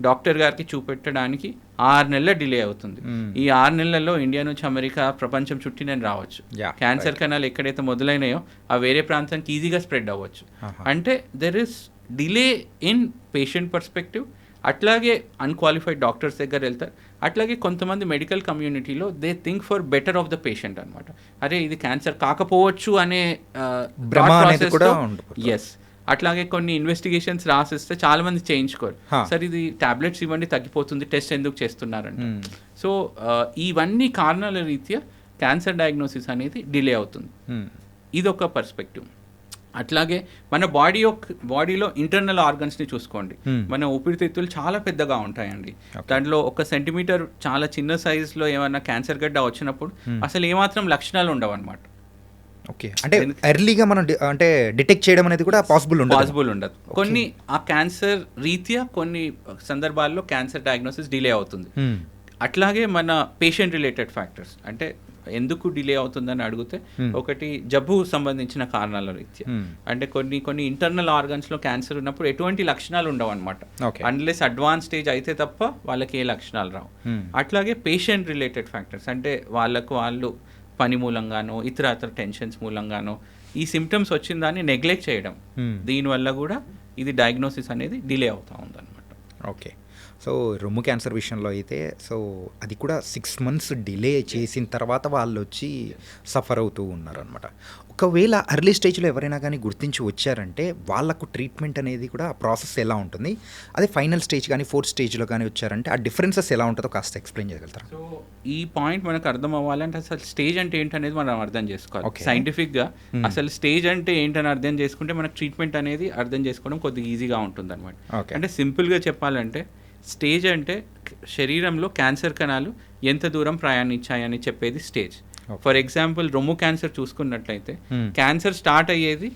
డాక్టర్ గారికి చూపెట్టడానికి 6 నెలల డిలే అవుతుంది. ఈ 6 నెలల్లో ఇండియా నుంచి అమెరికా ప్రపంచం చుట్టి నేను రావచ్చు. క్యాన్సర్ కణాలు ఎక్కడైతే మొదలైనాయో ఆ వేరే ప్రాంతానికి ఈజీగా స్ప్రెడ్ అవ్వచ్చు. అంటే there is delay in patient perspective. అట్లాగే అన్క్వాలిఫైడ్ డాక్టర్స్ దగ్గర వెళ్తారు. అట్లాగే కొంతమంది మెడికల్ కమ్యూనిటీలో they think for better of the patient అనమాట. అరే ఇది క్యాన్సర్ కాకపోవచ్చు అనే ఎస్. అట్లాగే కొన్ని ఇన్వెస్టిగేషన్స్ రాసిస్తే చాలా మంది చేయించుకోరు, సార్ ఇది టాబ్లెట్స్ ఇవ్వండి తగ్గిపోతుంది, టెస్ట్ ఎందుకు చేస్తున్నారంట. సో ఇవన్నీ కారణాల రీత్యా క్యాన్సర్ డయాగ్నోసిస్ అనేది డిలే అవుతుంది. ఇదొక పర్స్పెక్టివ్. అట్లాగే మన బాడీలో ఇంటర్నల్ ఆర్గన్స్ని చూసుకోండి. మన ఊపిరితిత్తులు చాలా పెద్దగా ఉంటాయండి. దాంట్లో 1 సెంటీమీటర్ చాలా చిన్న సైజులో ఏమైనా క్యాన్సర్ గడ్డ వచ్చినప్పుడు అసలు ఏమాత్రం లక్షణాలు ఉండవు అనమాట. ఓకే, అంటే ఎర్లీగా మనం అంటే డిటెక్ట్ చేయడం అనేది కూడా పాసిబుల్ ఉండదు. కొన్ని ఆ క్యాన్సర్ రీత్యా కొన్ని సందర్భాల్లో క్యాన్సర్ డయాగ్నోసిస్ డిలే అవుతుంది. అట్లాగే మన పేషెంట్ రిలేటెడ్ ఫ్యాక్టర్స్, అంటే ఎందుకు డిలే అవుతుందని అడిగితే ఒకటి జబ్బు సంబంధించిన కారణాల రీత్యా, అంటే కొన్ని ఇంటర్నల్ ఆర్గన్స్లో క్యాన్సర్ ఉన్నప్పుడు ఎటువంటి లక్షణాలు ఉండవు అనమాట. అన్లెస్ అడ్వాన్స్ స్టేజ్ అయితే తప్ప వాళ్ళకి ఏ లక్షణాలు రావు. అట్లాగే పేషెంట్ రిలేటెడ్ ఫ్యాక్టర్స్, అంటే వాళ్ళు పని మూలంగానో ఇతర టెన్షన్స్ మూలంగానో ఈ సిమ్టమ్స్ వచ్చిందాన్ని నెగ్లెక్ట్ చేయడం, దీనివల్ల కూడా ఇది డయాగ్నోసిస్ అనేది డిలే అవుతూ ఉందన్నమాట. ఓకే, సో రొమ్ము క్యాన్సర్ విషయంలో అయితే సో అది కూడా 6 months డిలే చేసిన తర్వాత వాళ్ళు వచ్చి సఫర్ అవుతూ ఉన్నారనమాట. ఒకవేళ అర్లీ స్టేజ్లో ఎవరైనా కానీ గుర్తించి వచ్చారంటే వాళ్ళకు ట్రీట్మెంట్ అనేది కూడా ఆ ప్రాసెస్ ఎలా ఉంటుంది? అదే ఫైనల్ స్టేజ్ కానీ 4th స్టేజ్లో కానీ వచ్చారంటే ఆ డిఫరెన్సెస్ ఎలా ఉంటుందో కాస్త ఎక్స్ప్లెయిన్ చేయగలుగుతారా? సో ఈ పాయింట్ మనకు అర్థం అవ్వాలంటే అసలు స్టేజ్ అంటే ఏంటనేది మనం అర్థం చేసుకోవాలి. సైంటిఫిక్గా అసలు స్టేజ్ అంటే ఏంటని అర్థం చేసుకుంటే మనకు ట్రీట్మెంట్ అనేది అర్థం చేసుకోవడం కొద్దిగా ఈజీగా ఉంటుంది అనమాట. అంటే సింపుల్గా చెప్పాలంటే స్టేజ్ అంటే శరీరంలో క్యాన్సర్ కణాలు ఎంత దూరం ప్రయాణించాయని చెప్పేది స్టేజ్. ఫర్ ఎగ్జాంపుల్ రొమ్ము క్యాన్సర్ చూసుకున్నట్లయితే క్యాన్సర్ స్టార్ట్ అయ్యేది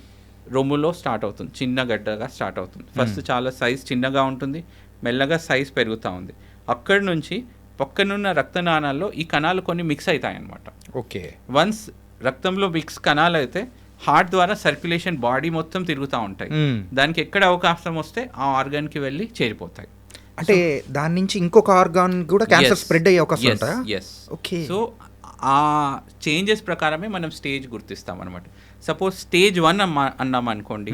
రొమ్ములో స్టార్ట్ అవుతుంది, చిన్న గడ్డగా స్టార్ట్ అవుతుంది. ఫస్ట్ చాలా సైజ్ చిన్నగా ఉంటుంది, మెల్లగా సైజ్ పెరుగుతూ ఉంది. అక్కడి నుంచి పక్కనున్న రక్తనాళాల్లో ఈ కణాలు కొన్ని మిక్స్ అవుతాయి అన్నమాట. ఓకే. వన్స్ రక్తంలో మిక్స్ కణాలు అయితే హార్ట్ ద్వారా సర్క్యులేషన్ బాడీ మొత్తం తిరుగుతూ ఉంటాయి. దానికి ఎక్కడ అవకాశం వస్తే ఆ ఆర్గాన్కి వెళ్ళి చేరిపోతాయి. అంటే దాని నుంచి ఇంకొక ఆర్గాన్ కూడా క్యాన్సర్ స్ప్రెడ్ అయ్యే అవకాశం ఉంటాయా? ఎస్. ఓకే. సో ఆ చేంజెస్ ప్రకారమే మనం స్టేజ్ గుర్తిస్తాం అనమాట. సపోజ్ స్టేజ్ 1 అన్నాం అనుకోండి,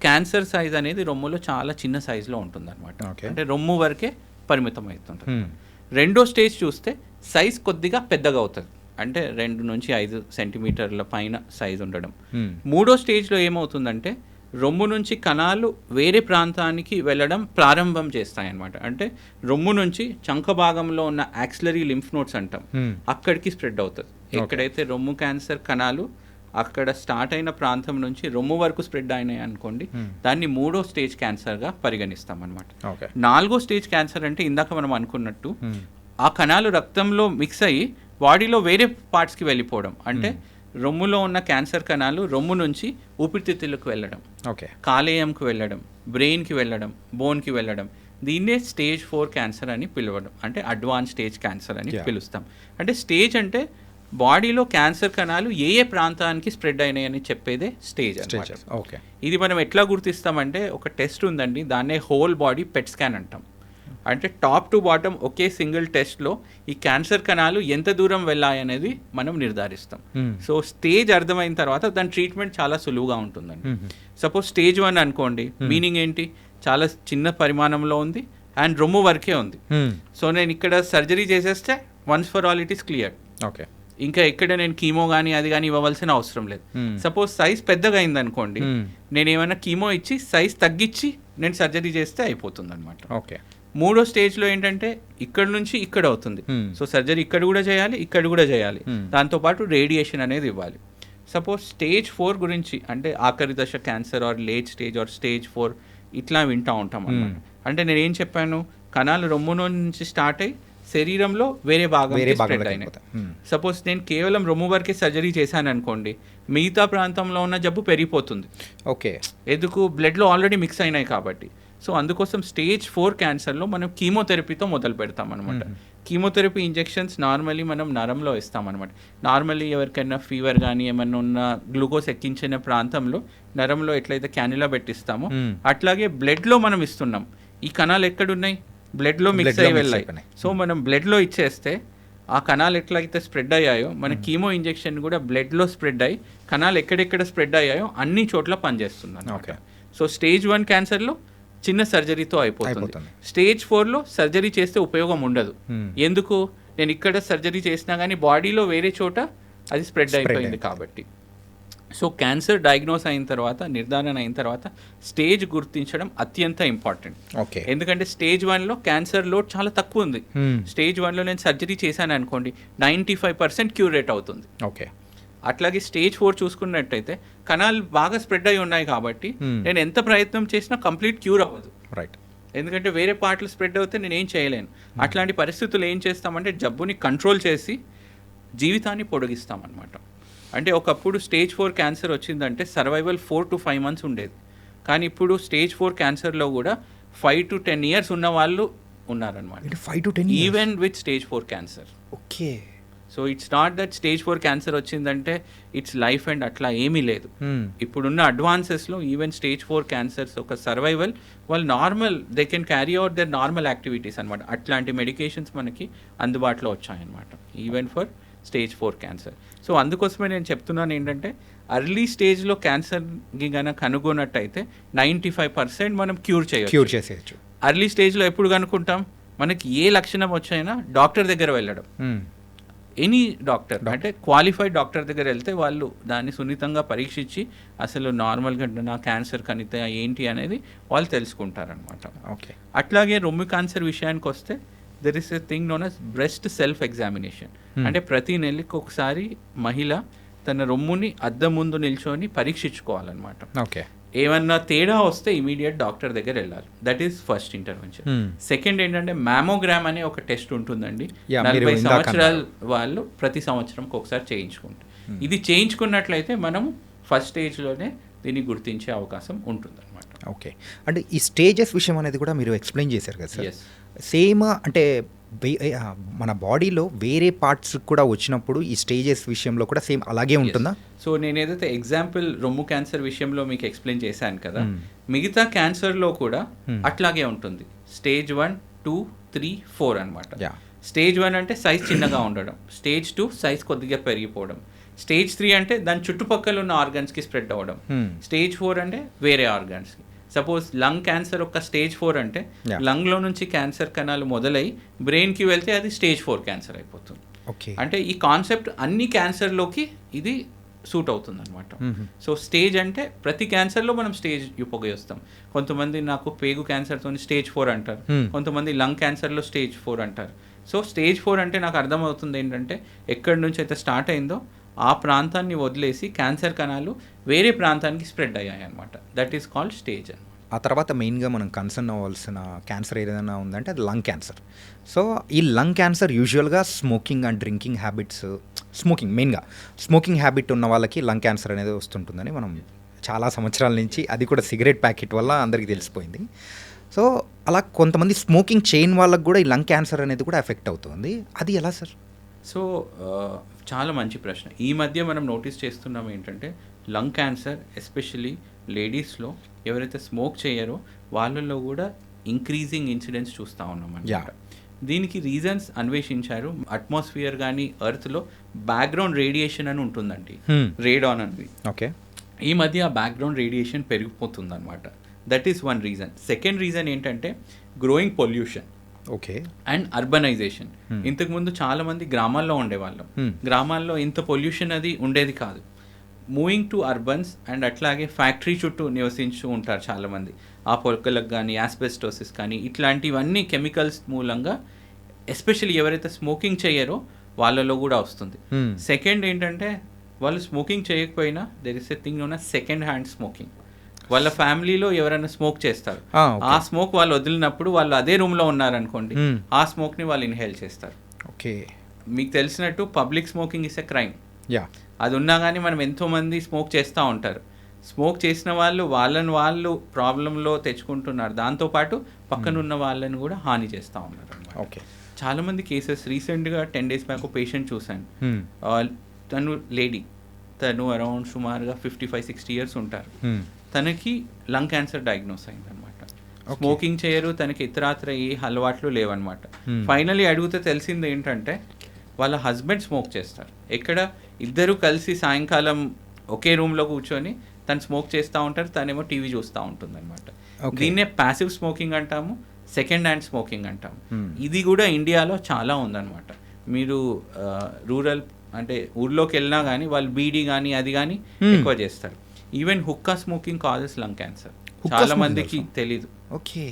క్యాన్సర్ సైజ్ అనేది రొమ్ములో చాలా చిన్న సైజులో ఉంటుంది అనమాట. అంటే రొమ్ము వరకే పరిమితం అవుతుంటుంది. రెండో స్టేజ్ చూస్తే సైజ్ కొద్దిగా పెద్దగా అవుతుంది, అంటే 2 నుంచి 5 సెంటీమీటర్ల పైన సైజ్ ఉండడం. మూడో స్టేజ్లో ఏమవుతుందంటే రొమ్ము నుంచి కణాలు వేరే ప్రాంతానికి వెళ్ళడం ప్రారంభం చేస్తాయన్నమాట. అంటే రొమ్ము నుంచి చంక భాగంలో ఉన్న యాక్సిలరీ లింఫ్ నోడ్స్ అంటాం, అక్కడికి స్ప్రెడ్ అవుతుంది. ఎక్కడైతే రొమ్ము క్యాన్సర్ కణాలు అక్కడ స్టార్ట్ అయిన ప్రాంతం నుంచి రొమ్ము వరకు స్ప్రెడ్ అయినాయి అనుకోండి, దాన్ని మూడో స్టేజ్ క్యాన్సర్గా పరిగణిస్తాం అనమాట. నాలుగో స్టేజ్ క్యాన్సర్ అంటే ఇందాక మనం అనుకున్నట్టు ఆ కణాలు రక్తంలో మిక్స్ అయ్యి బాడీలో వేరే పార్ట్స్కి వెళ్ళిపోవడం. అంటే రొమ్ములో ఉన్న క్యాన్సర్ కణాలు రొమ్ము నుంచి ఊపిరితిత్తులకు వెళ్ళడం, కాలేయంకి వెళ్ళడం, బ్రెయిన్కి వెళ్ళడం, బోన్కి వెళ్ళడం. దీన్నే స్టేజ్ 4 క్యాన్సర్ అని పిలవడం, అంటే అడ్వాన్స్ స్టేజ్ క్యాన్సర్ అని పిలుస్తాం. అంటే స్టేజ్ అంటే బాడీలో క్యాన్సర్ కణాలు ఏ ఏ ప్రాంతానికి స్ప్రెడ్ అయినాయి అని చెప్పేదే స్టేజ్ అన్నమాట. ఓకే. ఇది మనం ఎట్లా గుర్తిస్తామంటే ఒక టెస్ట్ ఉందండి, దాన్నే హోల్ బాడీ పెట్ స్కాన్ అంటాం. అంటే top to bottom okay single టెస్ట్లో ఈ క్యాన్సర్ కణాలు ఎంత దూరం వెళ్ళాయనేది మనం నిర్ధారిస్తాం. సో స్టేజ్ అర్థమైన తర్వాత దాని ట్రీట్మెంట్ చాలా సులువుగా ఉంటుందండి. సపోజ్ స్టేజ్ 1 అనుకోండి, మీనింగ్ ఏంటి, చాలా చిన్న పరిమాణంలో ఉంది అండ్ రొమ్ము వరకే ఉంది. సో నేను ఇక్కడ సర్జరీ చేసేస్తే once for all it is clear. Okay. ఇంకా ఎక్కడ నేను కీమో కానీ అది కానీ ఇవ్వవలసిన అవసరం లేదు. సపోజ్ సైజ్ పెద్దగా అయింది అనుకోండి, నేను ఏమైనా కీమో ఇచ్చి సైజ్ తగ్గించి నేను సర్జరీ చేస్తే అయిపోతుంది అనమాట. ఓకే. మూడో స్టేజ్లో ఏంటంటే ఇక్కడ నుంచి ఇక్కడ అవుతుంది. సో సర్జరీ ఇక్కడ కూడా చేయాలి, ఇక్కడ కూడా చేయాలి, దాంతోపాటు రేడియేషన్ అనేది ఇవ్వాలి. సపోజ్ స్టేజ్ 4 గురించి అంటే ఆఖరి దశ cancer or late stage or stage 4 ఇట్లా వింటూ ఉంటాం అన్నమాట. అంటే నేను ఏం చెప్పాను, కణాలు రొమ్ము నుంచి స్టార్ట్ అయ్యి శరీరంలో వేరే భాగం స్ప్రెడ్ అయినాయి. సపోజ్ నేను కేవలం రొమ్ము వరకే సర్జరీ చేశాను అనుకోండి, మిగతా ప్రాంతంలో ఉన్న జబ్బు పెరిగిపోతుంది. ఓకే. ఎందుకు, బ్లడ్లో ఆల్రెడీ మిక్స్ అయినాయి కాబట్టి. సో అందుకోసం స్టేజ్ 4 క్యాన్సర్లో మనం కీమోథెరపీతో మొదలు పెడతాం అనమాట. కీమోథెరపీ ఇంజెక్షన్స్ నార్మల్లీ మనం నరంలో ఇస్తామన్నమాట. నార్మల్లీ ఎవరికైనా ఫీవర్ కానీ ఏమన్నా ఉన్న గ్లూకోజ్ ఎక్కించిన ప్రాంతంలో నరంలో ఎట్లయితే క్యాన్యులా పెట్టిస్తామో అట్లాగే బ్లడ్లో మనం ఇస్తున్నాం. ఈ కణాలు ఎక్కడున్నాయి, బ్లడ్లో మిక్స్ అయ్యి వెళ్ళాయి. సో మనం బ్లడ్లో ఇచ్చేస్తే ఆ కణాలు ఎట్లయితే స్ప్రెడ్ అయ్యాయో మన కీమో ఇంజెక్షన్ కూడా బ్లడ్లో స్ప్రెడ్ అయ్యి కణాలు ఎక్కడెక్కడ స్ప్రెడ్ అయ్యాయో అన్ని చోట్ల పనిచేస్తుంది అన్నమాట. సో స్టేజ్ 1 క్యాన్సర్లో చిన్న సర్జరీతో అయిపోతుంది. స్టేజ్ 4లో సర్జరీ చేస్తే ఉపయోగం ఉండదు. ఎందుకు, నేను ఇక్కడ సర్జరీ చేసినా కానీ బాడీలో వేరే చోట అది స్ప్రెడ్ అయిపోయింది కాబట్టి. సో క్యాన్సర్ డయాగ్నోస్ అయిన తర్వాత, నిర్ధారణ అయిన తర్వాత స్టేజ్ గుర్తించడం అత్యంత ఇంపార్టెంట్. ఓకే. ఎందుకంటే స్టేజ్ 1లో క్యాన్సర్ లోడ్ చాలా తక్కువ ఉంది. స్టేజ్ 1లో నేను సర్జరీ చేశాను అనుకోండి 95% క్యూర్ రేట్ అవుతుంది. ఓకే. అట్లాగే స్టేజ్ 4 చూసుకున్నట్టయితే కణాలు బాగా స్ప్రెడ్ అయి ఉన్నాయి కాబట్టి నేను ఎంత ప్రయత్నం చేసినా కంప్లీట్ క్యూర్ అవ్వదు. రైట్. ఎందుకంటే వేరే పార్ట్లు స్ప్రెడ్ అవుతే నేను ఏం చేయలేను. అట్లాంటి పరిస్థితులు ఏం చేస్తామంటే జబ్బుని కంట్రోల్ చేసి జీవితాన్ని పొడిగిస్తామన్నమాట. అంటే ఒకప్పుడు స్టేజ్ 4 క్యాన్సర్ వచ్చిందంటే సర్వైవల్ 4 to 5 months ఉండేది. కానీ ఇప్పుడు స్టేజ్ 4 క్యాన్సర్లో కూడా 5 to 10 years ఉన్న వాళ్ళు ఉన్నారనమాట. 5 to 10 years even with stage 4 cancer. Okay. So it's not that stage 4 cancer వచ్చిందంటే ఇట్స్ లైఫ్ అండ్ అట్లా ఏమీ లేదు. ఇప్పుడున్న అడ్వాన్సెస్లో ఈవెన్ స్టేజ్ 4 క్యాన్సర్స్ ఒక సర్వైవల్ వాళ్ళు normal they can carry out their normal activities అనమాట. అట్లాంటి మెడికేషన్స్ మనకి అందుబాటులో వచ్చాయన్నమాట even for stage 4 cancer. So అందుకోసమే నేను చెప్తున్నాను ఏంటంటే అర్లీ స్టేజ్లో క్యాన్సర్కి కనుక కనుగొన్నట్టయితే 95% మనం క్యూర్ చేయొచ్చు. అర్లీ స్టేజ్లో ఎప్పుడు కనుక్కుంటాం, మనకి ఏ లక్షణం వచ్చైనా డాక్టర్ దగ్గర వెళ్ళడం, ఎనీ డాక్టర్ అంటే క్వాలిఫైడ్ డాక్టర్ దగ్గర వెళ్తే వాళ్ళు దాన్ని సున్నితంగా పరీక్షించి అసలు నార్మల్గా నా క్యాన్సర్ కనితే ఏంటి అనేది వాళ్ళు తెలుసుకుంటారనమాట. ఓకే. అట్లాగే రొమ్ము క్యాన్సర్ విషయానికి వస్తే there is a thing known as breast self examination. అంటే ప్రతి నెలకి ఒకసారి మహిళ తన రొమ్ముని అద్దం ముందు నిల్చొని పరీక్షించుకోవాలన్నమాట. ఓకే. ఏమన్నా తేడా వస్తే ఇమీడియట్ డాక్టర్ దగ్గర వెళ్ళాలి. That is first intervention. Second ఏంటంటే మ్యామోగ్రామ్ అనే ఒక టెస్ట్ ఉంటుందండి. 40 సంవత్సరాల వాళ్ళు ప్రతి సంవత్సరంకి ఒకసారి చేయించుకుంటారు. ఇది చేయించుకున్నట్లయితే మనం ఫస్ట్ స్టేజ్లోనే దీన్ని గుర్తించే అవకాశం ఉంటుంది అనమాట. ఓకే. అంటే ఈ స్టేజెస్ విషయం అనేది కూడా మీరు ఎక్స్ప్లెయిన్ చేశారు కదా సార్. ఎస్. సేమ్ అంటే మన బాడీలో వేరే పార్ట్స్ కూడా వచ్చినప్పుడు ఈ స్టేజెస్ విషయంలో కూడా సేమ్ అలాగే ఉంటుందా? సో నేను ఏదైతే ఎగ్జాంపుల్ రొమ్ము క్యాన్సర్ విషయంలో మీకు ఎక్స్ప్లెయిన్ చేశాను కదా, మిగతా క్యాన్సర్లో కూడా అట్లాగే ఉంటుంది. స్టేజ్ 1, 2, 3, 4 అనమాట. స్టేజ్ 1 అంటే సైజ్ చిన్నగా ఉండడం, స్టేజ్ 2 సైజ్ కొద్దిగా పెరిగిపోవడం, స్టేజ్ 3 అంటే దాని చుట్టుపక్కల ఉన్న ఆర్గన్స్కి స్ప్రెడ్ అవ్వడం, స్టేజ్ 4 అంటే వేరే ఆర్గన్స్కి. సపోజ్ లంగ్ క్యాన్సర్ ఒక స్టేజ్ 4 అంటే లంగ్లో నుంచి క్యాన్సర్ కణాలు మొదలై బ్రెయిన్కి వెళ్తే అది స్టేజ్ 4 క్యాన్సర్ అయిపోతుంది. అంటే ఈ కాన్సెప్ట్ అన్ని క్యాన్సర్లోకి ఇది సూట్ అవుతుంది అనమాట. సో స్టేజ్ అంటే ప్రతి క్యాన్సర్లో మనం స్టేజ్ ఉపయోగిస్తాం. కొంతమంది నాకు పేగు క్యాన్సర్తో స్టేజ్ 4 అంటారు, కొంతమంది లంగ్ క్యాన్సర్లో స్టేజ్ 4 అంటారు. సో స్టేజ్ 4 అంటే నాకు అర్థమవుతుంది ఏంటంటే ఎక్కడి నుంచి అయితే స్టార్ట్ అయిందో ఆ ప్రాంతాన్ని వదిలేసి క్యాన్సర్ కణాలు వేరే ప్రాంతానికి స్ప్రెడ్ అయ్యాయి అనమాట. That is called stage. ఆ తర్వాత మెయిన్గా మనం కన్సర్న్ అవ్వాల్సిన క్యాన్సర్ ఏదైనా ఉందంటే అది లంగ్ క్యాన్సర్. సో ఈ లంగ్ క్యాన్సర్ యూజువల్గా స్మోకింగ్ అండ్ డ్రింకింగ్ హ్యాబిట్స్, మెయిన్గా స్మోకింగ్ హ్యాబిట్ ఉన్న వాళ్ళకి లంగ్ క్యాన్సర్ అనేది వస్తుంటుందని మనం చాలా సంవత్సరాల నుంచి, అది కూడా సిగరెట్ ప్యాకెట్ వల్ల అందరికీ తెలిసిపోయింది. సో అలా కొంతమంది స్మోకింగ్ చేయని వాళ్ళకి కూడా ఈ లంగ్ క్యాన్సర్ అనేది కూడా ఎఫెక్ట్ అవుతుంది. అది ఎలా సార్? సో చాలా మంచి ప్రశ్న. ఈ మధ్య మనం నోటీస్ చేస్తున్నాం ఏంటంటే లంగ్ క్యాన్సర్ ఎస్పెషల్లీ లేడీస్లో ఎవరైతే స్మోక్ చేయరో వాళ్ళల్లో కూడా ఇంక్రీజింగ్ ఇన్సిడెంట్స్ చూస్తూ ఉన్నాం అన్నమాట. దీనికి రీజన్స్ అన్వేషించారు. అట్మాస్ఫియర్ కానీ ఎర్త్లో బ్యాక్గ్రౌండ్ రేడియేషన్ అని ఉంటుందండి, రేడాన్ అని. ఓకే, ఈ మధ్య ఆ బ్యాక్గ్రౌండ్ రేడియేషన్ పెరిగిపోతుంది అనమాట. That is one reason. Second reason ఏంటంటే growing pollution. Okay, and urbanisation. ఇంతకుముందు చాలామంది గ్రామాల్లో ఉండేవాళ్ళం, గ్రామాల్లో ఇంత పొల్యూషన్ అది ఉండేది కాదు. మూవింగ్ టు అర్బన్స్ అండ్ అట్లాగే ఫ్యాక్టరీ చుట్టూ నివసించు ఉంటారు చాలామంది. ఆ పొలకలకు కానీ యాస్బెస్టోసిస్ కానీ ఇట్లాంటివన్నీ కెమికల్స్ మూలంగా ఎస్పెషల్లీ ఎవరైతే స్మోకింగ్ చేయరో వాళ్ళలో కూడా వస్తుంది. సెకండ్ ఏంటంటే వాళ్ళు స్మోకింగ్ చేయకపోయినా there is a thing known as second hand smoking. వాళ్ళ ఫ్యామిలీలో ఎవరైనా స్మోక్ చేస్తారు, ఆ స్మోక్ వాళ్ళు వదిలినప్పుడు వాళ్ళు అదే రూమ్లో ఉన్నారనుకోండి, ఆ స్మోక్ని వాళ్ళు ఇన్హేల్ చేస్తారు. ఓకే, మీకు తెలిసినట్టు public smoking is a crime. Yeah, అది ఉన్నా కానీ మనం ఎంతోమంది స్మోక్ చేస్తూ ఉంటారు. స్మోక్ చేసిన వాళ్ళు వాళ్ళు ప్రాబ్లంలో తెచ్చుకుంటున్నారు, దాంతోపాటు పక్కనున్న వాళ్ళని కూడా హాని చేస్తూ ఉన్నారు అన్నమాట. ఓకే, చాలామంది కేసెస్ రీసెంట్గా 10 days బ్యాక్ పేషెంట్ చూశాను. తను లేడీ, తను అరౌండ్ సుమారుగా 55-60 years ఉంటారు. తనకి లంగ్ క్యాన్సర్ డయాగ్నోస్ అయిందనమాట. స్మోకింగ్ చేయరు, తనకి ఇతరాత్ర ఏ అలవాట్లు లేవన్నమాట. ఫైనలీ అడిగితే తెలిసింది ఏంటంటే వాళ్ళ హస్బెండ్ స్మోక్ చేస్తారు. ఎక్కడ ఇద్దరు కలిసి సాయంకాలం ఒకే రూమ్లో కూర్చొని తను స్మోక్ చేస్తూ ఉంటారు, తనేమో టీవీ చూస్తూ ఉంటుంది అనమాట. దీన్నే ప్యాసివ్ స్మోకింగ్ అంటాము, సెకండ్ హ్యాండ్ స్మోకింగ్ అంటాము. ఇది కూడా ఇండియాలో చాలా ఉందన్నమాట. మీరు రూరల్ అంటే ఊర్లోకి వెళ్ళినా కానీ వాళ్ళు బీడీ కానీ అది కానీ ఎక్కువ చేస్తారు. Even hookah smoking causes lung cancer, చాలా మందికి తెలీదు. ఓకే,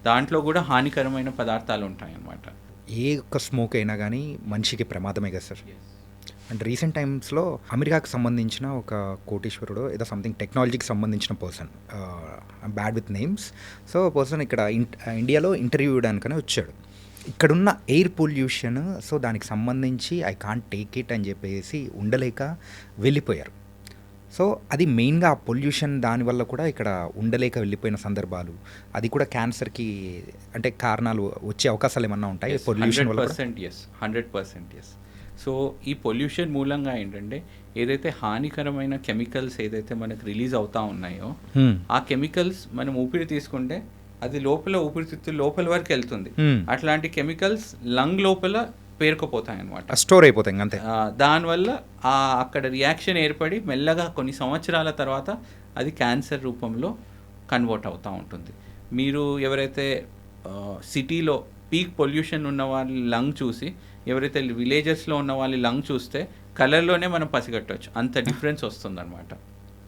దాంట్లో కూడా హానికరమైన పదార్థాలు ఉంటాయి అన్నమాట. ఏ ఒక్క స్మోక్ అయినా కానీ మనిషికి ప్రమాదమే కదా సార్. అండ్ రీసెంట్ టైమ్స్లో అమెరికాకి సంబంధించిన ఒక కోటీశ్వరుడు ఏదో సంథింగ్ టెక్నాలజీకి సంబంధించిన person, bad with names, so person ఇక్కడ ఇండియాలో ఇంటర్వ్యూ ఇవ్వడానికనే వచ్చాడు. ఇక్కడున్న ఎయిర్ పొల్యూషన్, సో దానికి సంబంధించి ఐ కాంట్ టేక్ ఇట్ అని చెప్పేసి ఉండలేక వెళ్ళిపోయారు. సో అది మెయిన్గా ఆ పొల్యూషన్ దానివల్ల కూడా ఇక్కడ ఉండలేక వెళ్ళిపోయిన సందర్భాలు, అది కూడా క్యాన్సర్కి అంటే కారణాలు వచ్చే అవకాశాలు ఏమన్నా ఉంటాయి పొల్యూషన్ వల్ల? 100% ఎస్. సో ఈ పొల్యూషన్ మూలంగా ఏంటంటే ఏదైతే హానికరమైన కెమికల్స్ ఏదైతే మనకు రిలీజ్ అవుతా ఉన్నాయో ఆ కెమికల్స్ మనం ఊపిరి తీసుకుంటే అది లోపల ఊపిరితిత్తుల లోపల వరకు వెళ్తుంది. అట్లాంటి కెమికల్స్ లంగ్ లోపల పేరుకుపోతాయి అన్నమాట, స్టోర్ అయిపోతాయి అంతే. దానివల్ల అక్కడ రియాక్షన్ ఏర్పడి మెల్లగా కొన్ని సంవత్సరాల తర్వాత అది క్యాన్సర్ రూపంలో కన్వర్ట్ అవుతూ ఉంటుంది. మీరు ఎవరైతే సిటీలో పీక్ పొల్యూషన్ ఉన్న వాళ్ళ లంగ్ చూసి ఎవరైతే విలేజెస్లో ఉన్న వాళ్ళ లంగ్ చూస్తే కలర్లోనే మనం పసిగట్టవచ్చు, అంత డిఫరెన్స్ వస్తుంది అనమాట.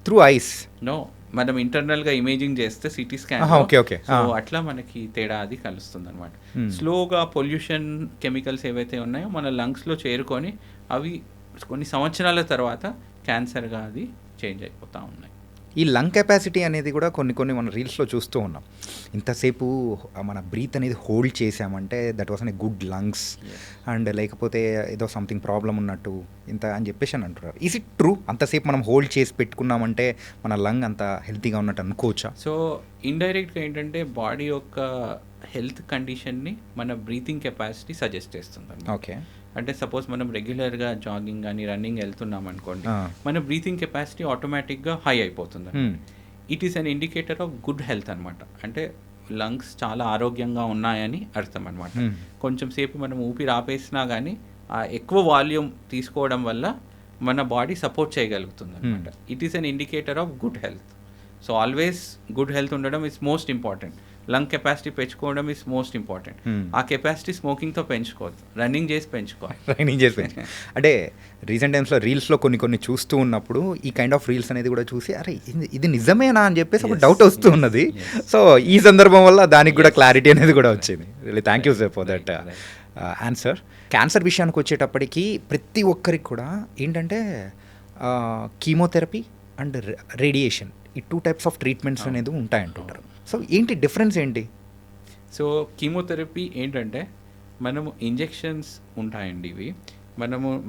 త్రూ ఐస్ నో, మనం ఇంటర్నల్గా ఇమేజింగ్ చేస్తే సిటీ స్కాన్, సో అట్లా మనకి తేడా అది కలుస్తుంది అనమాట. స్లోగా పొల్యూషన్ కెమికల్స్ ఏవైతే ఉన్నాయో మన లంగ్స్లో చేరుకొని అవి కొన్ని సంవత్సరాల తర్వాత క్యాన్సర్గా అది చేంజ్ అయిపోతూ ఉన్నాయి. ఈ లంగ్ కెపాసిటీ అనేది కూడా కొన్ని మన రీల్స్లో చూస్తూ ఉన్నాం. ఇంతసేపు మన బ్రీత్ అనేది హోల్డ్ చేసామంటే that was an a good lungs and లేకపోతే ఏదో సంథింగ్ ప్రాబ్లం ఉన్నట్టు ఇంత అని చెప్పేసి అని అంటున్నారు. Is it true? అంతసేపు మనం హోల్డ్ చేసి పెట్టుకున్నామంటే మన లంగ్ అంత హెల్తీగా ఉన్నట్టు అనుకోవచ్చా? సో ఇండైరెక్ట్గా ఏంటంటే బాడీ యొక్క హెల్త్ కండిషన్ని మన బ్రీతింగ్ కెపాసిటీ సజెస్ట్ చేస్తుంది. ఓకే, అంటే సపోజ్ మనం రెగ్యులర్గా జాగింగ్ కానీ రన్నింగ్ వెళ్తున్నాం అనుకోండి, మన బ్రీతింగ్ కెపాసిటీ ఆటోమేటిక్గా హై అయిపోతుంది. It is an indicator of good health అనమాట. అంటే లంగ్స్ చాలా ఆరోగ్యంగా ఉన్నాయని అర్థం అనమాట. కొంచెం సేపు మనం ఊపిరి ఆపేసినా కానీ ఆ ఎక్కువ వాల్యూమ్ తీసుకోవడం వల్ల మన బాడీ సపోర్ట్ చేయగలుగుతుంది అనమాట. It is an indicator of good health. So always good health ఉండడం is most important. Lung capacity పెంచుకోవడం ఇస్ మోస్ట్ ఇంపార్టెంట్. ఆ కెపాసిటీ స్మోకింగ్తో పెంచుకోవద్దు, రన్నింగ్ చేసి పెంచుకోవాలి. అంటే రీసెంట్ టైమ్స్లో రీల్స్లో కొన్ని చూస్తూ ఉన్నప్పుడు ఈ కైండ్ ఆఫ్ రీల్స్ అనేది కూడా చూసి అరే ఇది నిజమేనా అని చెప్పేసి ఒక డౌట్ వస్తూ ఉన్నది. సో ఈ సందర్భం వల్ల దానికి కూడా క్లారిటీ అనేది కూడా వచ్చింది. Really thank you sir for that answer. Cancer విషయానికి వచ్చేటప్పటికి ప్రతి ఒక్కరికి కూడా ఏంటంటే కీమోథెరపీ అండ్ రేడియేషన్, ఈ 2 టైప్స్ ఆఫ్ ట్రీట్మెంట్స్ అనేది ఉంటాయంటుంటారు. సో ఏంటి డిఫరెన్స్ ఏంటి? సో కీమోథెరపీ ఏంటంటే మనము ఇంజెక్షన్స్ ఉంటాయండి. ఇవి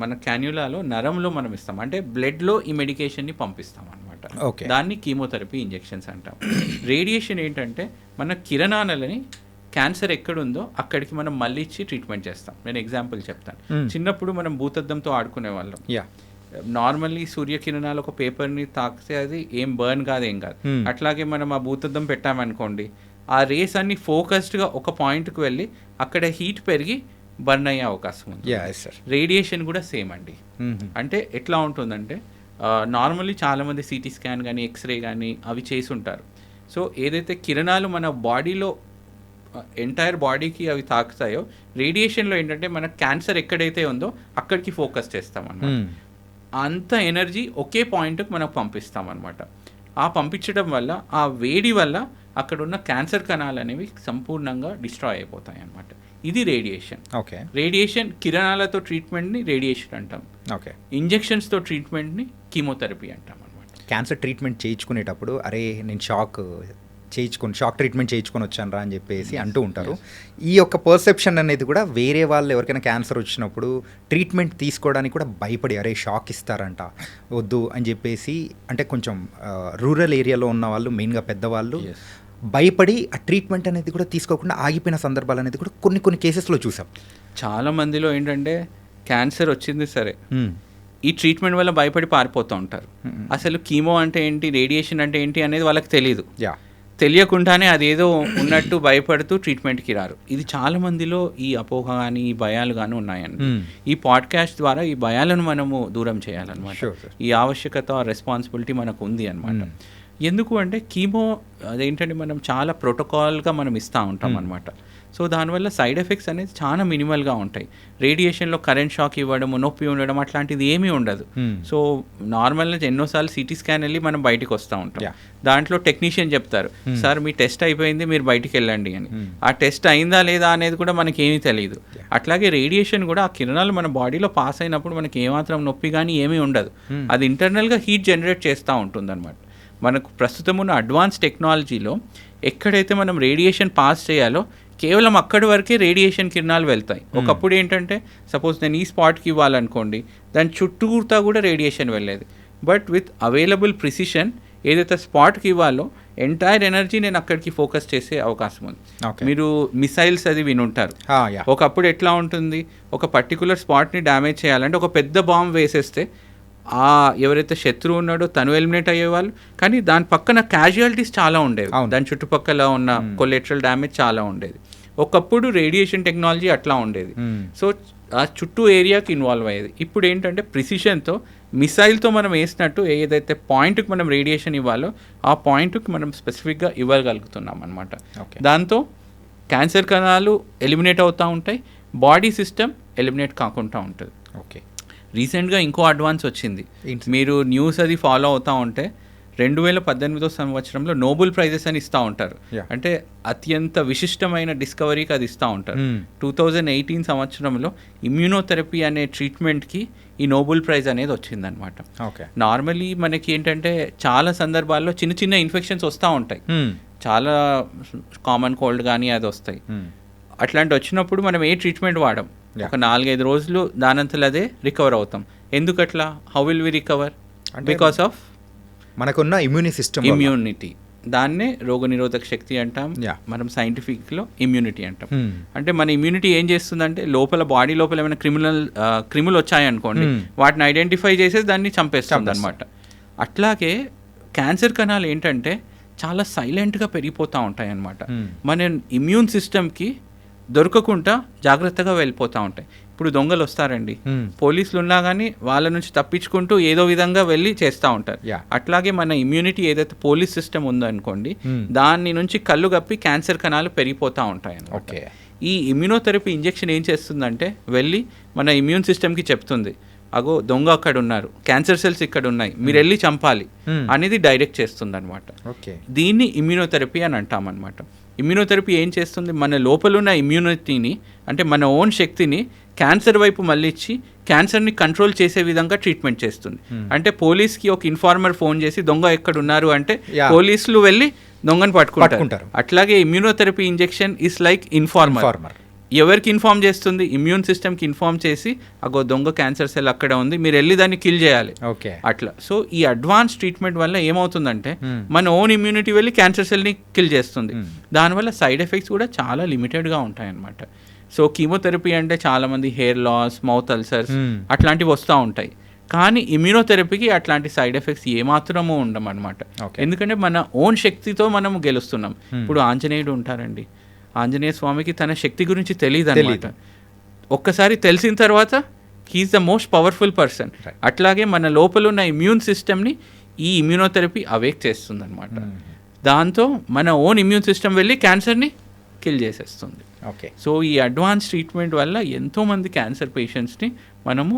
మన క్యాన్యులాలో నరంలో మనం ఇస్తాం, అంటే బ్లడ్లో ఈ మెడికేషన్ని పంపిస్తాం అనమాట. దాన్ని కీమోథెరపీ ఇంజెక్షన్స్ అంటాం. రేడియేషన్ ఏంటంటే మన కిరణాలని క్యాన్సర్ ఎక్కడుందో అక్కడికి మనం మళ్ళీ ఇచ్చి ట్రీట్మెంట్ చేస్తాం. నేను ఎగ్జాంపుల్ చెప్తాను. చిన్నప్పుడు మనం భూతద్దంతో ఆడుకునే వాళ్ళం. నార్మల్లీ సూర్యకిరణాలు ఒక పేపర్ని తాకితే అది ఏం బర్న్ కాదు, ఏం కాదు. అట్లాగే మనం ఆ భూతద్దం పెట్టామనుకోండి, ఆ రేస్ అన్ని ఫోకస్డ్గా ఒక పాయింట్కి వెళ్ళి అక్కడ హీట్ పెరిగి బర్న్ అయ్యే అవకాశం ఉంది. రేడియేషన్ కూడా సేమ్ అండి. అంటే ఎట్లా ఉంటుందంటే నార్మల్లీ చాలామంది సిటీ స్కాన్ కానీ ఎక్స్రే కానీ అవి చేసి ఉంటారు. సో ఏదైతే కిరణాలు మన బాడీలో ఎంటైర్ బాడీకి అవి తాకుతాయో, రేడియేషన్లో ఏంటంటే మన క్యాన్సర్ ఎక్కడైతే ఉందో అక్కడికి ఫోకస్ చేస్తాం అన్నమాట. అంత ఎనర్జీ ఒకే పాయింట్కి మనకు పంపిస్తాం అనమాట. ఆ పంపించడం వల్ల ఆ వేడి వల్ల అక్కడ ఉన్న క్యాన్సర్ కణాలు అనేవి సంపూర్ణంగా డిస్ట్రాయ్ అయిపోతాయి అన్నమాట. ఇది రేడియేషన్. ఓకే, రేడియేషన్ కిరణాలతో ట్రీట్మెంట్ని రేడియేషన్ అంటాం. ఓకే, ఇంజెక్షన్స్తో ట్రీట్మెంట్ని కీమోథెరపీ అంటాం అనమాట. క్యాన్సర్ ట్రీట్మెంట్ చేయించుకునేటప్పుడు అరే నేను షాక్ ట్రీట్మెంట్ చేయించుకొని వచ్చాను రా అని చెప్పేసి అంటూ ఉంటారు. ఈ యొక్క పర్సెప్షన్ అనేది కూడా వేరే వాళ్ళు ఎవరికైనా క్యాన్సర్ వచ్చినప్పుడు ట్రీట్మెంట్ తీసుకోవడానికి కూడా భయపడి అరే షాక్ ఇస్తారంట వద్దు అని చెప్పేసి, అంటే కొంచెం రూరల్ ఏరియాలో ఉన్న వాళ్ళు మెయిన్గా పెద్దవాళ్ళు భయపడి ఆ ట్రీట్మెంట్ అనేది కూడా తీసుకోకుండా ఆగిపోయిన సందర్భాలు అనేది కూడా కొన్ని కేసెస్లో చూసాం. చాలా మందిలో ఏంటంటే క్యాన్సర్ వచ్చింది సరే, ఈ ట్రీట్మెంట్ వల్ల భయపడి పారిపోతూ ఉంటారు. అసలు కీమో అంటే ఏంటి, రేడియేషన్ అంటే ఏంటి అనేది వాళ్ళకి తెలియదు. తెలియకుండానే అదేదో ఉన్నట్టు భయపడుతూ ట్రీట్మెంట్కి రారు. ఇది చాలా మందిలో ఈ అపోహ కానీ ఈ భయాలు కానీ ఉన్నాయండి. ఈ పాడ్కాస్ట్ ద్వారా ఈ భయాలను మనము దూరం చేయాలన్నమాట. ఈ ఆవశ్యకత రెస్పాన్సిబిలిటీ మనకు ఉంది అనమాట. ఎందుకు అంటే కీమో అదేంటంటే మనం చాలా ప్రోటోకాల్గా మనం ఇస్తూ ఉంటాం అనమాట. సో దానివల్ల సైడ్ ఎఫెక్ట్స్ అనేది చాలా మినిమల్గా ఉంటాయి. రేడియేషన్లో కరెంట్ షాక్ ఇవ్వడము, నొప్పి ఉండడం అట్లాంటిది ఏమీ ఉండదు. సో నార్మల్గా ఎన్నోసార్లు సిటీ స్కాన్ వెళ్ళి మనం బయటకు వస్తూ ఉంటాం. దాంట్లో టెక్నీషియన్ చెప్తారు, సార్ మీ టెస్ట్ అయిపోయింది మీరు బయటికి వెళ్ళండి అని. ఆ టెస్ట్ అయిందా లేదా అనేది కూడా మనకి ఏమీ తెలియదు. అట్లాగే రేడియేషన్ కూడా ఆ కిరణాలు మన బాడీలో పాస్ అయినప్పుడు మనకి ఏమాత్రం నొప్పి కానీ ఏమీ ఉండదు. అది ఇంటర్నల్గా హీట్ జనరేట్ చేస్తూ ఉంటుంది అనమాట. మనకు ప్రస్తుతం ఉన్న అడ్వాన్స్ టెక్నాలజీలో ఎక్కడైతే మనం రేడియేషన్ పాస్ చేయాలో కేవలం అక్కడి వరకే రేడియేషన్ కిరణాలు వెళ్తాయి. ఒకప్పుడు ఏంటంటే సపోజ్ నేను ఈ స్పాట్కి ఇవ్వాలనుకోండి, దాని చుట్టూతా కూడా రేడియేషన్ వెళ్ళేది. బట్ విత్ అవైలబుల్ ప్రిసిషన్ ఏదైతే స్పాట్కి ఇవ్వాలో ఎంటైర్ ఎనర్జీ నేను అక్కడికి ఫోకస్ చేసే అవకాశం ఉంది. మీరు మిసైల్స్ అది వినుంటారు. ఒకప్పుడు ఎట్లా ఉంటుంది, ఒక పర్టికులర్ స్పాట్ని డ్యామేజ్ చేయాలంటే ఒక పెద్ద బాంబ్ వేసేస్తే ఎవరైతే శత్రువు ఉన్నాడో తను ఎలిమినేట్ అయ్యేవాళ్ళు, కానీ దాని పక్కన క్యాజువాలిటీస్ చాలా ఉండేవి. దాని చుట్టుపక్కల ఉన్న కొలెటరల్ డ్యామేజ్ చాలా ఉండేది. ఒకప్పుడు రేడియేషన్ టెక్నాలజీ అట్లా ఉండేది. సో ఆ చుట్టూ ఏరియాకి ఇన్వాల్వ్ అయ్యేది. ఇప్పుడు ఏంటంటే ప్రిసిషన్తో మిసైల్తో మనం వేసినట్టు ఏదైతే పాయింట్కి మనం రేడియేషన్ ఇవ్వాలో ఆ పాయింట్కి మనం స్పెసిఫిక్గా ఇవ్వగలుగుతున్నాం అనమాట. దాంతో క్యాన్సర్ కణాలు ఎలిమినేట్ అవుతూ ఉంటాయి, బాడీ సిస్టమ్ ఎలిమినేట్ కాకుండా ఉంటుంది. ఓకే, రీసెంట్గా ఇంకో అడ్వాన్స్ వచ్చింది. మీరు న్యూస్ అది ఫాలో అవుతూ ఉంటే 2018 సంవత్సరంలో నోబెల్ ప్రైజెస్ అని ఇస్తూ ఉంటారు. Yeah. అంటే అత్యంత విశిష్టమైన డిస్కవరీకి అది ఇస్తూ ఉంటారు. Hmm. 2018 సంవత్సరంలో ఇమ్యూనోథెరపీ అనే ట్రీట్మెంట్కి ఈ నోబెల్ ప్రైజ్ అనేది వచ్చిందనమాట. ఓకే. నార్మలీ మనకి ఏంటంటే చాలా సందర్భాల్లో చిన్న చిన్న ఇన్ఫెక్షన్స్ వస్తూ ఉంటాయి, చాలా కామన్ కోల్డ్ కానీ అది వస్తాయి. అట్లాంటి వచ్చినప్పుడు మనం ఏ ట్రీట్మెంట్ వాడం, Yeah. ఒక 4-5 రోజులు దానంతలో అదే రికవర్ అవుతాం. ఎందుకట్లా? How will we recover? Because of మనకున్న ఇమ్యూనిటీ. దాన్నే రోగనిరోధక శక్తి అంటాం. Yeah. మనం సైంటిఫిక్లో ఇమ్యూనిటీ అంటాం. అంటే మన ఇమ్యూనిటీ ఏం చేస్తుందంటే బాడీ లోపల ఏమైనా క్రిములు వచ్చాయనుకోండి, వాటిని ఐడెంటిఫై చేసేసి దాన్ని చంపేస్తుంది అనమాట. అట్లాగే క్యాన్సర్ కణాలు ఏంటంటే చాలా సైలెంట్గా పెరిగిపోతూ ఉంటాయి అన్నమాట. మన ఇమ్యూన్ సిస్టమ్కి దొరకకుండా జాగ్రత్తగా వెళ్ళిపోతూ ఉంటాయి. ఇప్పుడు దొంగలు వస్తారండి, పోలీసులు ఉన్నా కానీ వాళ్ళ నుంచి తప్పించుకుంటూ ఏదో విధంగా వెళ్ళి చేస్తూ ఉంటారు. Yeah. అట్లాగే మన ఇమ్యూనిటీ ఏదైతే పోలీస్ సిస్టమ్ ఉందో అనుకోండి, దాని నుంచి కళ్ళు గప్పి క్యాన్సర్ కణాలు పెరిగిపోతూ ఉంటాయి అన్నమాట. ఓకే. ఈ ఇమ్యూనోథెరపీ ఇంజెక్షన్ ఏం చేస్తుందంటే వెళ్ళి మన ఇమ్యూన్ సిస్టమ్కి చెప్తుంది, అగో దొంగ అక్కడ ఉన్నారు, క్యాన్సర్ సెల్స్ ఇక్కడ ఉన్నాయి, మీరు వెళ్ళి చంపాలి అనేది డైరెక్ట్ చేస్తుంది అనమాట. ఓకే. దీన్ని ఇమ్యూనోథెరపీ అని అంటామన్నమాట. ఇమ్యూనోథెరపీ ఏం చేస్తుంది, మన లోపలున్న ఇమ్యూనిటీని అంటే మన ఓన్ శక్తిని క్యాన్సర్ వైపు మళ్ళించి క్యాన్సర్ని కంట్రోల్ చేసే విధంగా ట్రీట్మెంట్ చేస్తుంది. అంటే పోలీస్కి ఒక ఇన్ఫార్మర్ ఫోన్ చేసి దొంగ ఎక్కడ ఉన్నారు అంటే Yeah. పోలీసులు వెళ్ళి దొంగను పట్టుకుంటారు. అట్లాగే immunotherapy injection is like informer. ఎవరికి ఇన్ఫార్మ్ చేస్తుంది? ఇమ్యూన్ సిస్టమ్కి ఇన్ఫార్మ్ చేసి అగో దొంగ క్యాన్సర్ సెల్ అక్కడ ఉంది, మీరు వెళ్ళి దాన్ని కిల్ చేయాలి. ఓకే. అట్లా. సో ఈ అడ్వాన్స్ ట్రీట్మెంట్ వల్ల ఏమవుతుందంటే మన ఓన్ ఇమ్యూనిటీ వెళ్ళి క్యాన్సర్ సెల్ని కిల్ చేస్తుంది. దానివల్ల సైడ్ ఎఫెక్ట్స్ కూడా చాలా లిమిటెడ్గా ఉంటాయన్నమాట. సో కీమోథెరపీ అంటే చాలామంది హెయిర్ లాస్, మౌత్ అల్సర్స్ అట్లాంటివి వస్తూ ఉంటాయి. కానీ ఇమ్యూనోథెరపీకి అట్లాంటి సైడ్ ఎఫెక్ట్స్ ఏమాత్రమూ ఉండమన్నమాట. ఎందుకంటే మన ఓన్ శక్తితో మనం గెలుస్తున్నాం. ఇప్పుడు ఆంజనేయుడు ఉంటారండి, ఆంజనేయ స్వామికి తన శక్తి గురించి తెలియదు అనమాట. ఒక్కసారి తెలిసిన తర్వాత he is the most powerful person. అట్లాగే మన లోపల ఉన్న ఇమ్యూన్ సిస్టమ్ని ఈ ఇమ్యూనోథెరపీ అవేక్ చేస్తుంది అనమాట. దాంతో మన ఓన్ ఇమ్యూన్ సిస్టమ్ వెళ్ళి క్యాన్సర్ని కిల్ చేసేస్తుంది. ఓకే. సో ఈ అడ్వాన్స్ ట్రీట్మెంట్ వల్ల ఎంతోమంది క్యాన్సర్ పేషెంట్స్ని మనము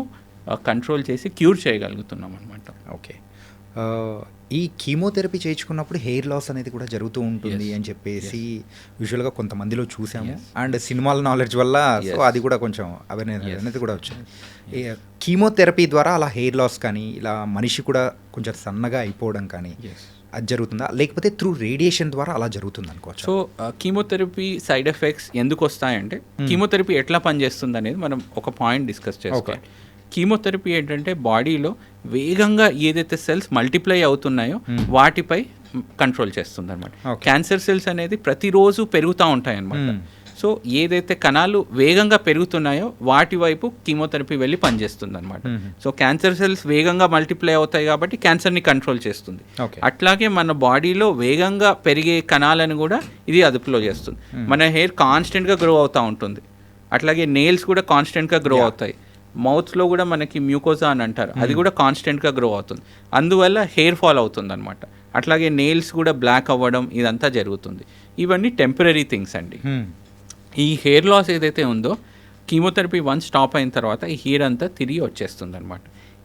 కంట్రోల్ చేసి క్యూర్ చేయగలుగుతున్నాం అనమాట. ఓకే. ఈ కీమోథెరపీ చేయించుకున్నప్పుడు హెయిర్ లాస్ అనేది కూడా జరుగుతూ ఉంటుంది అని చెప్పేసి యూజువల్గా కొంతమందిలో చూసాము. అండ్ సినిమాల నాలెడ్జ్ వల్ల సో అది కూడా కొంచెం అవేర్నెస్ అనేది కూడా వచ్చింది. కీమోథెరపీ ద్వారా అలా హెయిర్ లాస్ కానీ ఇలా మనిషి కూడా కొంచెం సన్నగా అయిపోవడం కానీ అది జరుగుతుందా, లేకపోతే త్రూ రేడియేషన్ ద్వారా అలా జరుగుతుంది అనుకోవచ్చు? సో కీమోథెరపీ సైడ్ ఎఫెక్ట్స్ ఎందుకు వస్తాయంటే కీమోథెరపీ ఎట్లా పనిచేస్తుంది అనేది మనం ఒక పాయింట్ డిస్కస్ చేసుకోవాలి. కీమోథెరపీ ఏంటంటే బాడీలో వేగంగా ఏదైతే సెల్స్ మల్టిప్లై అవుతున్నాయో వాటిపై కంట్రోల్ చేస్తుంది అనమాట. క్యాన్సర్ సెల్స్ అనేది ప్రతిరోజు పెరుగుతూ ఉంటాయి అన్నమాట. సో ఏదైతే కణాలు వేగంగా పెరుగుతున్నాయో వాటి వైపు కీమోథెరపీ వెళ్ళి పనిచేస్తుంది అనమాట. సో క్యాన్సర్ సెల్స్ వేగంగా మల్టిప్లై అవుతాయి కాబట్టి క్యాన్సర్ని కంట్రోల్ చేస్తుంది. అట్లాగే మన బాడీలో వేగంగా పెరిగే కణాలను కూడా ఇది అదుపులో చేస్తుంది. మన హెయిర్ కాన్స్టెంట్గా గ్రో అవుతూ ఉంటుంది. అట్లాగే నెయిల్స్ కూడా కాన్స్టెంట్గా గ్రో అవుతాయి. మౌత్లో కూడా మనకి మ్యూకోజా అని అంటారు, అది కూడా కాన్స్టెంట్గా గ్రో అవుతుంది. అందువల్ల హెయిర్ ఫాల్ అవుతుంది అనమాట. అట్లాగే నెయిల్స్ కూడా బ్లాక్ అవ్వడం ఇదంతా జరుగుతుంది. ఇవన్నీ టెంపరీ థింగ్స్ అండి. ఈ హెయిర్ లాస్ ఏదైతే ఉందో కీమోథెరపీ వన్స్ స్టాప్ అయిన తర్వాత ఈ హెయిర్ అంతా తిరిగి వచ్చేస్తుంది అనమాట.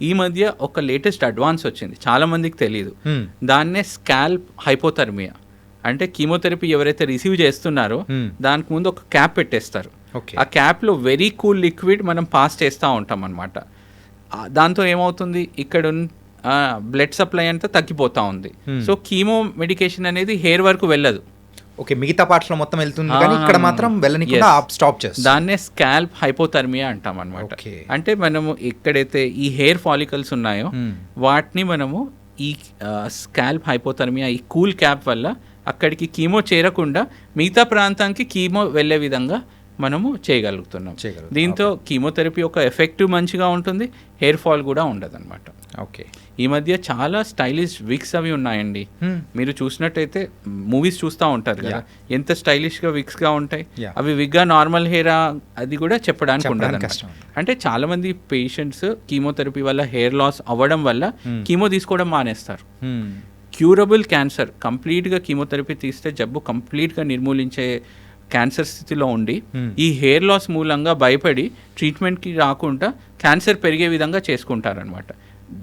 ఈ మధ్య ఒక లేటెస్ట్ అడ్వాన్స్ వచ్చింది, చాలామందికి తెలియదు. దాన్నే స్కాల్ప్ హైపోథర్మియా. అంటే కీమోథెరపీ ఎవరైతే రిసీవ్ చేస్తున్నారో దానికి ముందు ఒక క్యాప్ పెట్టేస్తారు. ఆ క్యాప్లో వెరీ కూల్ లిక్విడ్ మనం పాస్ చేస్తూ ఉంటాం అనమాట. దాంతో ఏమవుతుంది, ఇక్కడ బ్లడ్ సప్లై అంతా తగ్గిపోతూ ఉంది. సో కీమో మెడికేషన్ అనేది హెయిర్ వరకు వెళ్ళదు. ఓకే, మిగతా పార్ట్స్లో మొత్తం వెళ్తుంది కానీ ఇక్కడ మాత్రం వెళ్ళనికుండా స్టాప్ చేస్తుంది. దాన్నే స్కాల్ప్ హైపోథర్మియా అంటాం అనమాట. అంటే మనము ఎక్కడైతే ఈ హెయిర్ ఫాలికల్స్ ఉన్నాయో వాటిని మనము ఈ స్కాల్ప్ హైపోథర్మియా ఈ కూల్ క్యాప్ వల్ల అక్కడికి కీమో చేరకుండా మిగతా ప్రాంతానికి కీమో వెళ్ళే విధంగా మనము చేయగలుగుతున్నాం. దీంతో కీమోథెరపీ ఒక ఎఫెక్టివ్ మంచిగా ఉంటుంది, హెయిర్ ఫాల్ కూడా ఉండదు అనమాట. ఓకే. ఈ మధ్య చాలా స్టైలిష్ విగ్స్ అవి ఉన్నాయండి. మీరు చూసినట్టయితే మూవీస్ చూస్తూ ఉంటారు కదా, ఎంత స్టైలిష్గా విగ్స్గా ఉంటాయి. అవి విగ్గా నార్మల్ హెయిరా అది కూడా చెప్పడానికి ఉండదు. అంటే చాలామంది పేషెంట్స్ కీమోథెరపీ వల్ల హెయిర్ లాస్ అవ్వడం వల్ల కీమో తీసుకోవడం మానేస్తారు. క్యూరబుల్ క్యాన్సర్ కంప్లీట్గా కీమోథెరపీ తీస్తే జబ్బు కంప్లీట్గా నిర్మూలించే క్యాన్సర్ స్థితిలో ఉండి ఈ హెయిర్ లాస్ మూలంగా భయపడి ట్రీట్మెంట్కి రాకుండా క్యాన్సర్ పెరిగే విధంగా చేసుకుంటారనమాట.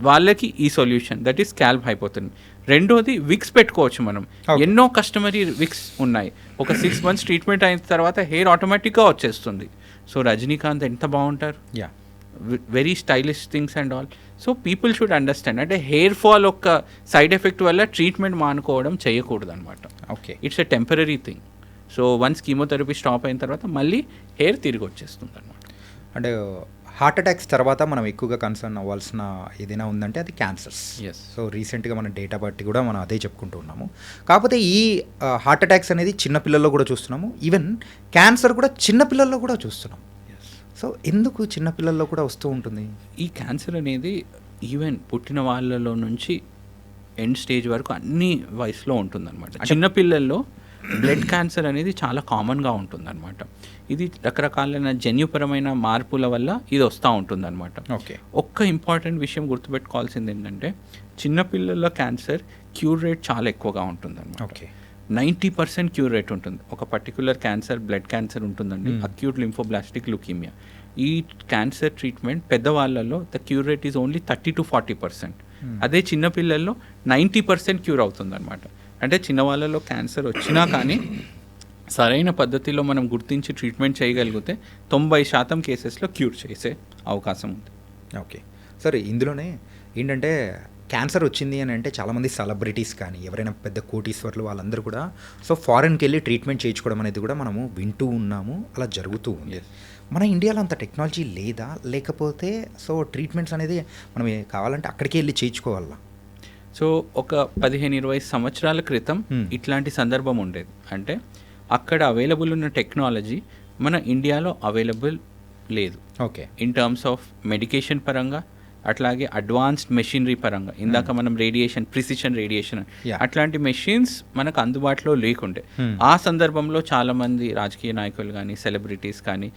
వాళ్ళకి ఈ సొల్యూషన్ దట్ ఈస్ స్కాల్ప్ హైపోతుంది. రెండోది విక్స్ పెట్టుకోవచ్చు మనం. ఎన్నో కస్టమరీ విక్స్ ఉన్నాయి. ఒక 6 months ట్రీట్మెంట్ అయిన తర్వాత హెయిర్ ఆటోమేటిక్గా వచ్చేస్తుంది. సో రజనీకాంత్ ఎంత బాగుంటారు, very stylish things and all. So people should understand, అంటే హెయిర్ ఫాల్ ఒక సైడ్ ఎఫెక్ట్ వల్ల ట్రీట్మెంట్ మానుకోవడం చేయకూడదు అనమాట. Okay, it's a temporary thing. So once chemotherapy stop అయిన తర్వాత మళ్ళీ హెయిర్ తిరిగి వచ్చేస్తుంది అనమాట. అంటే హార్ట్ అటాక్స్ తర్వాత మనం ఎక్కువగా కన్సర్న్ అవ్వాల్సిన ఏదైనా ఉందంటే అది క్యాన్సర్స్. సో రీసెంట్గా మన డేటా బట్టి కూడా మనం అదే చెప్పుకుంటూ ఉన్నాము. కాకపోతే ఈ హార్ట్ అటాక్స్ అనేది చిన్నపిల్లల్లో కూడా చూస్తున్నాము, ఈవెన్ క్యాన్సర్ కూడా చిన్నపిల్లల్లో కూడా చూస్తున్నాం. సో ఎందుకు చిన్నపిల్లల్లో కూడా వస్తూ ఉంటుంది ఈ క్యాన్సర్ అనేది? ఈవెన్ పుట్టిన వాళ్ళలో నుంచి ఎండ్ స్టేజ్ వరకు అన్ని వయసులో ఉంటుందన్నమాట. చిన్నపిల్లల్లో బ్లడ్ క్యాన్సర్ అనేది చాలా కామన్గా ఉంటుందన్నమాట. ఇది రకరకాలైన జన్యుపరమైన మార్పుల వల్ల ఇది వస్తూ ఉంటుందన్నమాట. ఓకే, ఒక్క ఇంపార్టెంట్ విషయం గుర్తుపెట్టుకోవాల్సింది ఏంటంటే చిన్నపిల్లల్లో క్యాన్సర్ క్యూర్ రేట్ చాలా ఎక్కువగా ఉంటుందన్నమాట. ఓకే, 90% క్యూర్ రేట్ ఉంటుంది. ఒక పర్టికులర్ క్యాన్సర్ బ్లడ్ క్యాన్సర్ ఉంటుందండి, అక్యూట్ లింఫోబ్లాస్టిక్ లుకీమియా. ఈ క్యాన్సర్ ట్రీట్మెంట్ పెద్దవాళ్ళలో the cure rate is only 30 to 40%. అదే చిన్నపిల్లల్లో 90% క్యూర్ అవుతుందన్నమాట. అంటే చిన్నవాళ్ళలో క్యాన్సర్ వచ్చినా కానీ సరైన పద్ధతిలో మనం గుర్తించి ట్రీట్మెంట్ చేయగలిగితే 90% కేసెస్లో క్యూర్ చేసే అవకాశం ఉంది. ఓకే సార్, ఇందులోనే ఏంటంటే క్యాన్సర్ వచ్చింది అని అంటే చాలామంది సెలబ్రిటీస్ కానీ ఎవరైనా పెద్ద కోటీశ్వర్లు వాళ్ళందరూ కూడా సో ఫారెన్కి వెళ్ళి ట్రీట్మెంట్ చేయించుకోవడం అనేది కూడా మనము వింటూ ఉన్నాము, అలా జరుగుతూ ఉంది. మన ఇండియాలో అంత టెక్నాలజీ లేదా, లేకపోతే సో ట్రీట్మెంట్స్ అనేది మనం కావాలంటే అక్కడికి వెళ్ళి చేయించుకోవాలా? సో ఒక 15-20 సంవత్సరాల క్రితం ఇట్లాంటి సందర్భం ఉండేది. అంటే అక్కడ అవైలబుల్ ఉన్న టెక్నాలజీ మన ఇండియాలో అవైలబుల్ లేదు. Okay, in terms of medication పరంగా, అట్లాగే అడ్వాన్స్డ్ మెషినరీ పరంగా. ఇందాక మనం రేడియేషన్, ప్రిసిషన్ రేడియేషన్ అట్లాంటి మెషిన్స్ మనకు అందుబాటులో లేకుండే. ఆ సందర్భంలో చాలామంది రాజకీయ నాయకులు కానీ సెలబ్రిటీస్ కానీ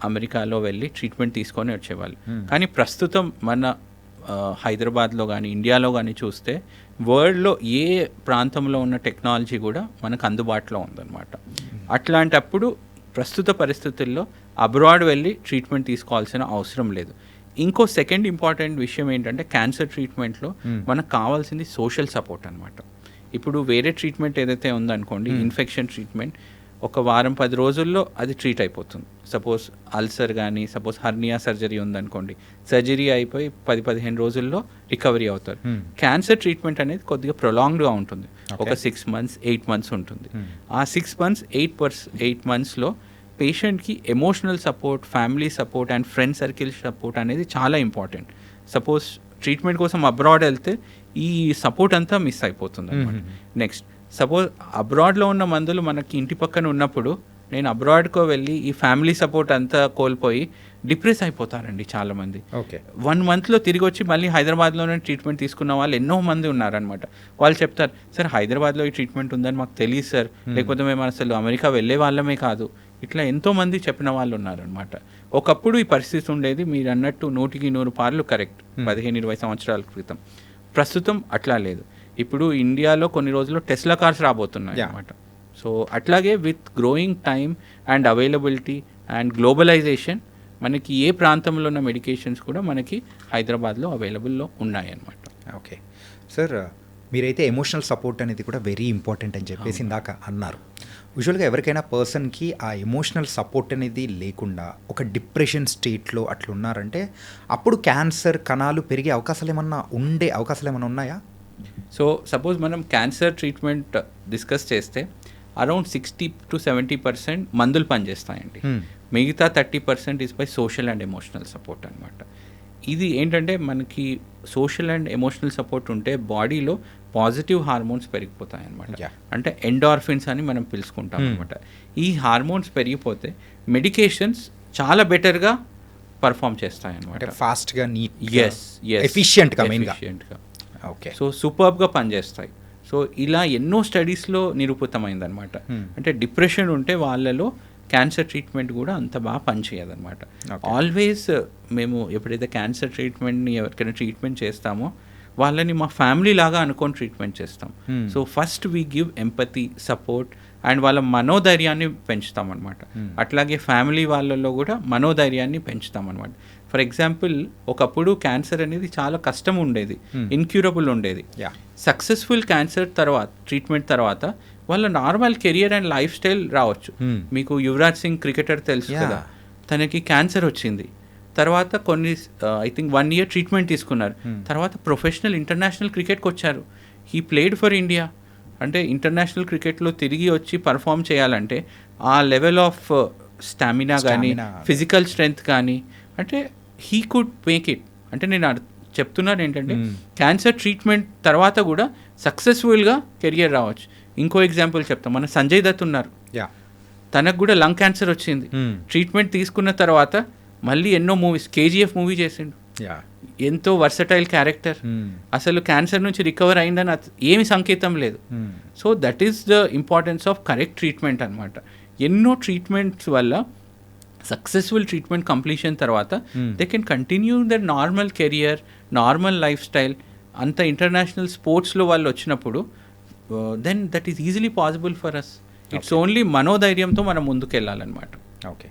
అమెరికాలో వెళ్ళి ట్రీట్మెంట్ తీసుకొని వచ్చేవాళ్ళు. కానీ ప్రస్తుతం మన హైదరాబాద్లో కానీ ఇండియాలో కానీ చూస్తే వరల్డ్లో ఏ ప్రాంతంలో ఉన్న టెక్నాలజీ కూడా మనకు అందుబాటులో ఉందన్నమాట. అట్లాంటప్పుడు ప్రస్తుత పరిస్థితుల్లో అబ్రాడ్ వెళ్ళి ట్రీట్మెంట్ తీసుకోవాల్సిన అవసరం లేదు. ఇంకో సెకండ్ ఇంపార్టెంట్ విషయం ఏంటంటే క్యాన్సర్ ట్రీట్మెంట్లో మనకు కావాల్సింది సోషల్ సపోర్ట్ అనమాట. ఇప్పుడు వేరే ట్రీట్మెంట్ ఏదైతే ఉందనుకోండి, ఇన్ఫెక్షన్ ట్రీట్మెంట్ ఒక 10 రోజుల్లో అది ట్రీట్ అయిపోతుంది. సపోజ్ అల్సర్ కానీ, సపోజ్ హర్నియా సర్జరీ ఉందనుకోండి, సర్జరీ అయిపోయి 10-15 రోజుల్లో రికవరీ అవుతారు. క్యాన్సర్ ట్రీట్మెంట్ అనేది కొద్దిగా ప్రొలాంగ్డ్గా ఉంటుంది. ఒక 6 months 8 months ఉంటుంది. ఆ 6 months 8 monthsలో పేషెంట్కి emotional support, family support and friend circle support అనేది చాలా ఇంపార్టెంట్. సపోజ్ ట్రీట్మెంట్ కోసం అబ్రాడ్ వెళ్తే ఈ సపోర్ట్ అంతా మిస్ అయిపోతుంది అనమాట. నెక్స్ట్ సపోజ్ అబ్రాడ్లో ఉన్న మందులు మనకి ఇంటి పక్కన ఉన్నప్పుడు నేను అబ్రాడ్కో వెళ్ళి ఈ ఫ్యామిలీ సపోర్ట్ అంతా కోల్పోయి డిప్రెస్ అయిపోతారండి చాలామంది. ఓకే, 1 monthలో తిరిగి వచ్చి మళ్ళీ హైదరాబాద్లోనే ట్రీట్మెంట్ తీసుకున్న వాళ్ళు ఎన్నో మంది ఉన్నారనమాట. వాళ్ళు చెప్తారు, సార్ హైదరాబాద్లో ఈ ట్రీట్మెంట్ ఉందని మాకు తెలియదు సార్, లేకపోతే మేము అసలు అమెరికా వెళ్ళే వాళ్ళమే కాదు. ఇట్లా ఎంతోమంది చెప్పిన వాళ్ళు ఉన్నారనమాట. ఒకప్పుడు ఈ పరిస్థితి ఉండేది, మీరు అన్నట్టు 100% కరెక్ట్ 15-20 సంవత్సరాల క్రితం. ప్రస్తుతం అట్లా లేదు. ఇప్పుడు ఇండియాలో కొన్ని రోజుల్లో టెస్లా కార్స్ రాబోతున్నాయి అన్నమాట. సో అట్లాగే with growing time and availability and globalisation మనకి ఏ ప్రాంతంలో ఉన్న మెడికేషన్స్ కూడా మనకి హైదరాబాద్లో అవైలబుల్లో ఉన్నాయి అన్నమాట. ఓకే సార్, మీరైతే ఎమోషనల్ సపోర్ట్ అనేది కూడా వెరీ ఇంపార్టెంట్ అని చెప్పేసి ఇందాక అన్నారు. యూజువల్గా ఎవరికైనా పర్సన్కి ఆ ఎమోషనల్ సపోర్ట్ అనేది లేకుండా ఒక డిప్రెషన్ స్టేట్లో అట్లా ఉన్నారంటే అప్పుడు క్యాన్సర్ కణాలు పెరిగే అవకాశాలు ఏమన్నా ఉన్నాయా? సో సపోజ్ మనం క్యాన్సర్ ట్రీట్మెంట్ డిస్కస్ చేస్తే అరౌండ్ 60-70% మందులు పనిచేస్తాయండి. మిగతా 30% is by social and emotional support అనమాట. ఇది ఏంటంటే మనకి సోషల్ అండ్ ఎమోషనల్ సపోర్ట్ ఉంటే బాడీలో పాజిటివ్ హార్మోన్స్ పెరిగిపోతాయి అనమాట. అంటే ఎండార్ఫిన్స్ అని మనం పిలుచుకుంటాం అనమాట. ఈ హార్మోన్స్ పెరిగిపోతే మెడికేషన్స్ చాలా బెటర్గా పర్ఫామ్ చేస్తాయి అనమాట. ఫాస్ట్గా, ఎఫిషియెంట్గా. ఓకే, సో సూపర్బ్గా పనిచేస్తాయి. సో ఇలా ఎన్నో స్టడీస్లో నిరూపితమైందనమాట. అంటే డిప్రెషన్ ఉంటే వాళ్ళలో క్యాన్సర్ ట్రీట్మెంట్ కూడా అంత బాగా పనిచేయదన్నమాట. ఆల్వేస్ మేము ఎప్పుడైతే క్యాన్సర్ ట్రీట్మెంట్ని ఎవరికైనా ట్రీట్మెంట్ చేస్తామో వాళ్ళని మా ఫ్యామిలీ లాగా అనుకొని ట్రీట్మెంట్ చేస్తాం. So first we give empathy, support and వాళ్ళ మనోధైర్యాన్ని పెంచుతామన్నమాట. అట్లాగే ఫ్యామిలీ వాళ్ళలో కూడా మనోధైర్యాన్ని పెంచుతామన్నమాట. ఫర్ ఎగ్జాంపుల్ ఒకప్పుడు క్యాన్సర్ అనేది చాలా కష్టం ఉండేది, ఇన్క్యూరబుల్ ఉండేది. యా సక్సెస్ఫుల్ క్యాన్సర్ తర్వాత ట్రీట్మెంట్ తర్వాత వాళ్ళ normal career and life style రావచ్చు. మీకు యువరాజ్ సింగ్ క్రికెటర్ తెలుసు కదా, తనకి క్యాన్సర్ వచ్చింది, తర్వాత కొన్ని ఐ థింక్ 1 year ట్రీట్మెంట్ తీసుకున్నారు, తర్వాత ప్రొఫెషనల్ ఇంటర్నేషనల్ క్రికెట్కి వచ్చారు. He played for India. అంటే ఇంటర్నేషనల్ క్రికెట్లో తిరిగి వచ్చి పర్ఫామ్ చేయాలంటే ఆ లెవెల్ ఆఫ్ స్టామినా కానీ ఫిజికల్ స్ట్రెంగ్త్ కానీ, అంటే హీ కుడ్ మేక్ ఇట్. అంటే నేను చెప్తున్నాను ఏంటంటే క్యాన్సర్ ట్రీట్మెంట్ తర్వాత కూడా సక్సెస్ఫుల్గా కెరియర్ రావచ్చు. ఇంకో ఎగ్జాంపుల్ చెప్తాం, మన సంజయ్ దత్ ఉన్నారు, తనకు కూడా లంగ్ క్యాన్సర్ వచ్చింది. ట్రీట్మెంట్ తీసుకున్న తర్వాత మళ్ళీ ఎన్నో మూవీస్, కేజీఎఫ్ మూవీ చేసిండు, ఎంతో వర్సటైల్ క్యారెక్టర్. అసలు క్యాన్సర్ నుంచి రికవర్ అయిందని ఏమి సంకేతం లేదు. So that is the importance of correct treatment అనమాట. ఎన్నో ట్రీట్మెంట్స్ వల్ల సక్సెస్ఫుల్ ట్రీట్మెంట్ కంప్లీషన్ తర్వాత they can continue their normal career, normal lifestyle. అంత ఇంటర్నేషనల్ స్పోర్ట్స్లో వాళ్ళు వచ్చినప్పుడు then that is easily possible for us. It's only మనోధైర్యంతో మనం ముందుకు వెళ్ళాలన్నమాట. ఓకే.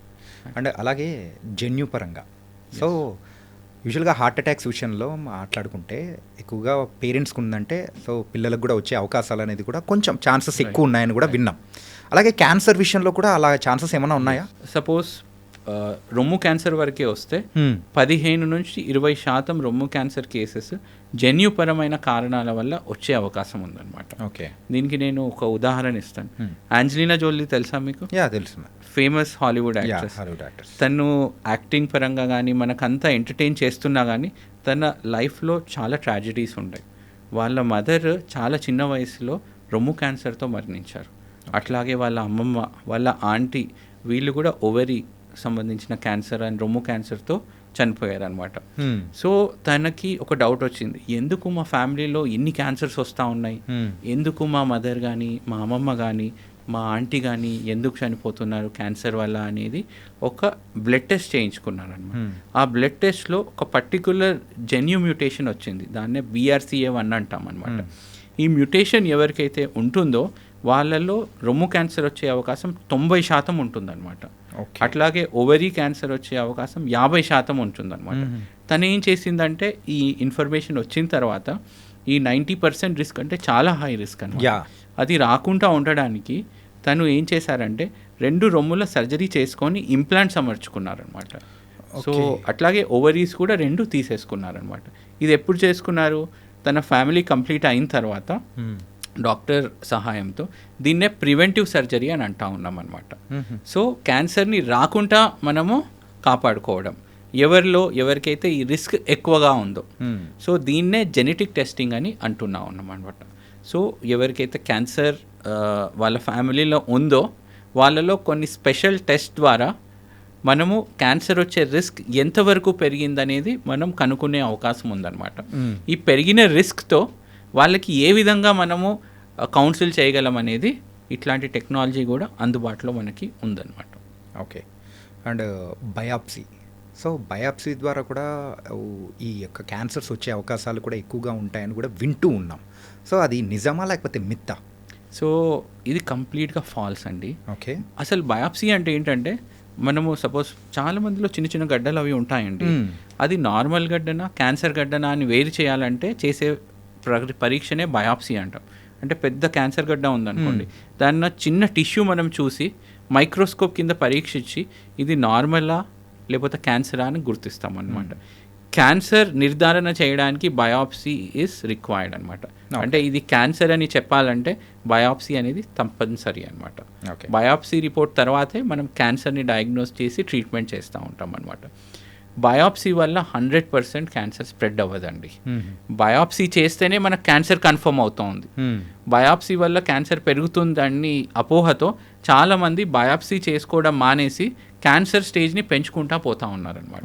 అండ్ అలాగే జన్యుపరంగా, సో యూజువల్గా హార్ట్ అటాక్స్ విషయంలో మాట్లాడుకుంటే ఎక్కువగా పేరెంట్స్కి ఉందంటే సో పిల్లలకు కూడా వచ్చే అవకాశాలు అనేది కూడా కొంచెం ఛాన్సెస్ ఎక్కువ ఉన్నాయని కూడా విన్నాం. అలాగే క్యాన్సర్ విషయంలో కూడా అలా ఛాన్సెస్ ఏమైనా ఉన్నాయా? సపోజ్ రొమ్ము క్యాన్సర్ వరకే వస్తే 15 నుంచి 20% రొమ్ము క్యాన్సర్ కేసెస్ జన్యుపరమైన కారణాల వల్ల వచ్చే అవకాశం ఉందన్నమాట. ఓకే. దీనికి నేను ఒక ఉదాహరణ ఇస్తాను. ఆంజలీనా జోలీ తెలుసా మీకు? తెలుసు. Famous Hollywood actress. తను యాక్టింగ్ పరంగా కానీ మనకంతా ఎంటర్టైన్ చేస్తున్నా కానీ తన లైఫ్లో చాలా ట్రాజడీస్ ఉంటాయి. వాళ్ళ మదర్ చాలా చిన్న వయసులో రొమ్ము క్యాన్సర్తో మరణించారు. అట్లాగే వాళ్ళ అమ్మమ్మ, వాళ్ళ ఆంటీ, వీళ్ళు కూడా ఓవరీ సంబంధించిన క్యాన్సర్ అండ్ రొమ్ము క్యాన్సర్తో చనిపోయారు అనమాట. సో తనకి ఒక డౌట్ వచ్చింది, ఎందుకు మా ఫ్యామిలీలో ఎన్ని క్యాన్సర్స్ వస్తూ ఉన్నాయి, ఎందుకు మా మదర్ కానీ మా అమ్మమ్మ కానీ మా ఆంటీ కానీ ఎందుకు చనిపోతున్నారు క్యాన్సర్ వల్ల అనేది ఒక బ్లడ్ టెస్ట్ చేయించుకున్నారు అనమాట. ఆ బ్లడ్ టెస్ట్లో ఒక పర్టికులర్ జెన్యు మ్యూటేషన్ వచ్చింది, దాన్నే BRCA1 అంటాం అనమాట. ఈ మ్యూటేషన్ ఎవరికైతే ఉంటుందో వాళ్ళలో రొమ్ము క్యాన్సర్ వచ్చే అవకాశం 90% ఉంటుందన్నమాట. అట్లాగే ఓవరీ క్యాన్సర్ వచ్చే అవకాశం 50% ఉంటుందన్నమాట. తను ఏం చేసిందంటే ఈ ఇన్ఫర్మేషన్ వచ్చిన తర్వాత ఈ 90% రిస్క్ అంటే చాలా హై రిస్క్ అనమాట, అది రాకుండా ఉండడానికి తను ఏం చేశారంటే 2 రొమ్ముల సర్జరీ చేసుకొని ఇంప్లాంట్స్ అమర్చుకున్నారనమాట. సో అట్లాగే ఓవరీస్ కూడా 2 తీసేసుకున్నారనమాట. ఇది ఎప్పుడు చేసుకున్నారు? తన ఫ్యామిలీ కంప్లీట్ అయిన తర్వాత డాక్టర్ సహాయంతో. దీన్నే ప్రివెంటివ్ సర్జరీ అని అంటా ఉన్నాం అనమాట. సో క్యాన్సర్ని రాకుండా మనము కాపాడుకోవడం, ఎవరికైతే ఈ రిస్క్ ఎక్కువగా ఉందో. సో దీన్నే జెనెటిక్ టెస్టింగ్ అని అంటున్నాం అన్నమాట. సో ఎవరికైతే క్యాన్సర్ వాళ్ళ ఫ్యామిలీలో ఉందో వాళ్ళలో కొన్ని స్పెషల్ టెస్ట్ ద్వారా మనము క్యాన్సర్ వచ్చే రిస్క్ ఎంతవరకు పెరిగిందనేది మనం కనుక్కునే అవకాశం ఉందన్నమాట. ఈ పెరిగిన రిస్క్తో వాళ్ళకి ఏ విధంగా మనము కౌన్సిల్ చేయగలం అనేది ఇట్లాంటి టెక్నాలజీ కూడా అందుబాటులో మనకి ఉందన్నమాట. Okay. And biopsy, so biopsy ద్వారా కూడా ఈ యొక్క క్యాన్సర్స్ వచ్చే అవకాశాలు కూడా ఎక్కువగా ఉంటాయని కూడా వింటూ ఉన్నాం. సో అది నిజమా లేకపోతే మిత్తా? సో ఇది కంప్లీట్గా ఫాల్స్ అండి. ఓకే. అసలు బయాప్సీ అంటే ఏంటంటే మనము సపోజ్ చాలా మందిలో చిన్న చిన్న గడ్డలు అవి ఉంటాయండి, అది నార్మల్ గడ్డనా క్యాన్సర్ గడ్డనా అని వేరు చేయాలంటే చేసే పరీక్షనే బయాప్సీ అంటాం. అంటే పెద్ద క్యాన్సర్ గడ్డ ఉందనుకోండి, దాన్న చిన్న టిష్యూ మనం చూసి మైక్రోస్కోప్ కింద పరీక్షించి ఇది నార్మలా లేకపోతే క్యాన్సరా అని గుర్తిస్తాం అనమాట. క్యాన్సర్ నిర్ధారణ చేయడానికి బయాప్సీ ఈజ్ రిక్వైర్డ్ అనమాట. అంటే ఇది క్యాన్సర్ అని చెప్పాలంటే బయాప్సీ అనేది తప్పనిసరి అనమాట. బయాప్సీ రిపోర్ట్ తర్వాతే మనం క్యాన్సర్ని డయాగ్నోస్ చేసి ట్రీట్మెంట్ చేస్తూ ఉంటాం అనమాట. బయాప్సీ వల్ల 100% క్యాన్సర్ స్ప్రెడ్ అవ్వదండి. బయాప్సీ చేస్తేనే మనకు క్యాన్సర్ కన్ఫర్మ్ అవుతుంది. బయాప్సీ వల్ల క్యాన్సర్ పెరుగుతుందని అపోహతో చాలామంది బయాప్సీ చేసుకోవడం మానేసి క్యాన్సర్ స్టేజ్ని పెంచుకుంటా పోతా ఉన్నారనమాట.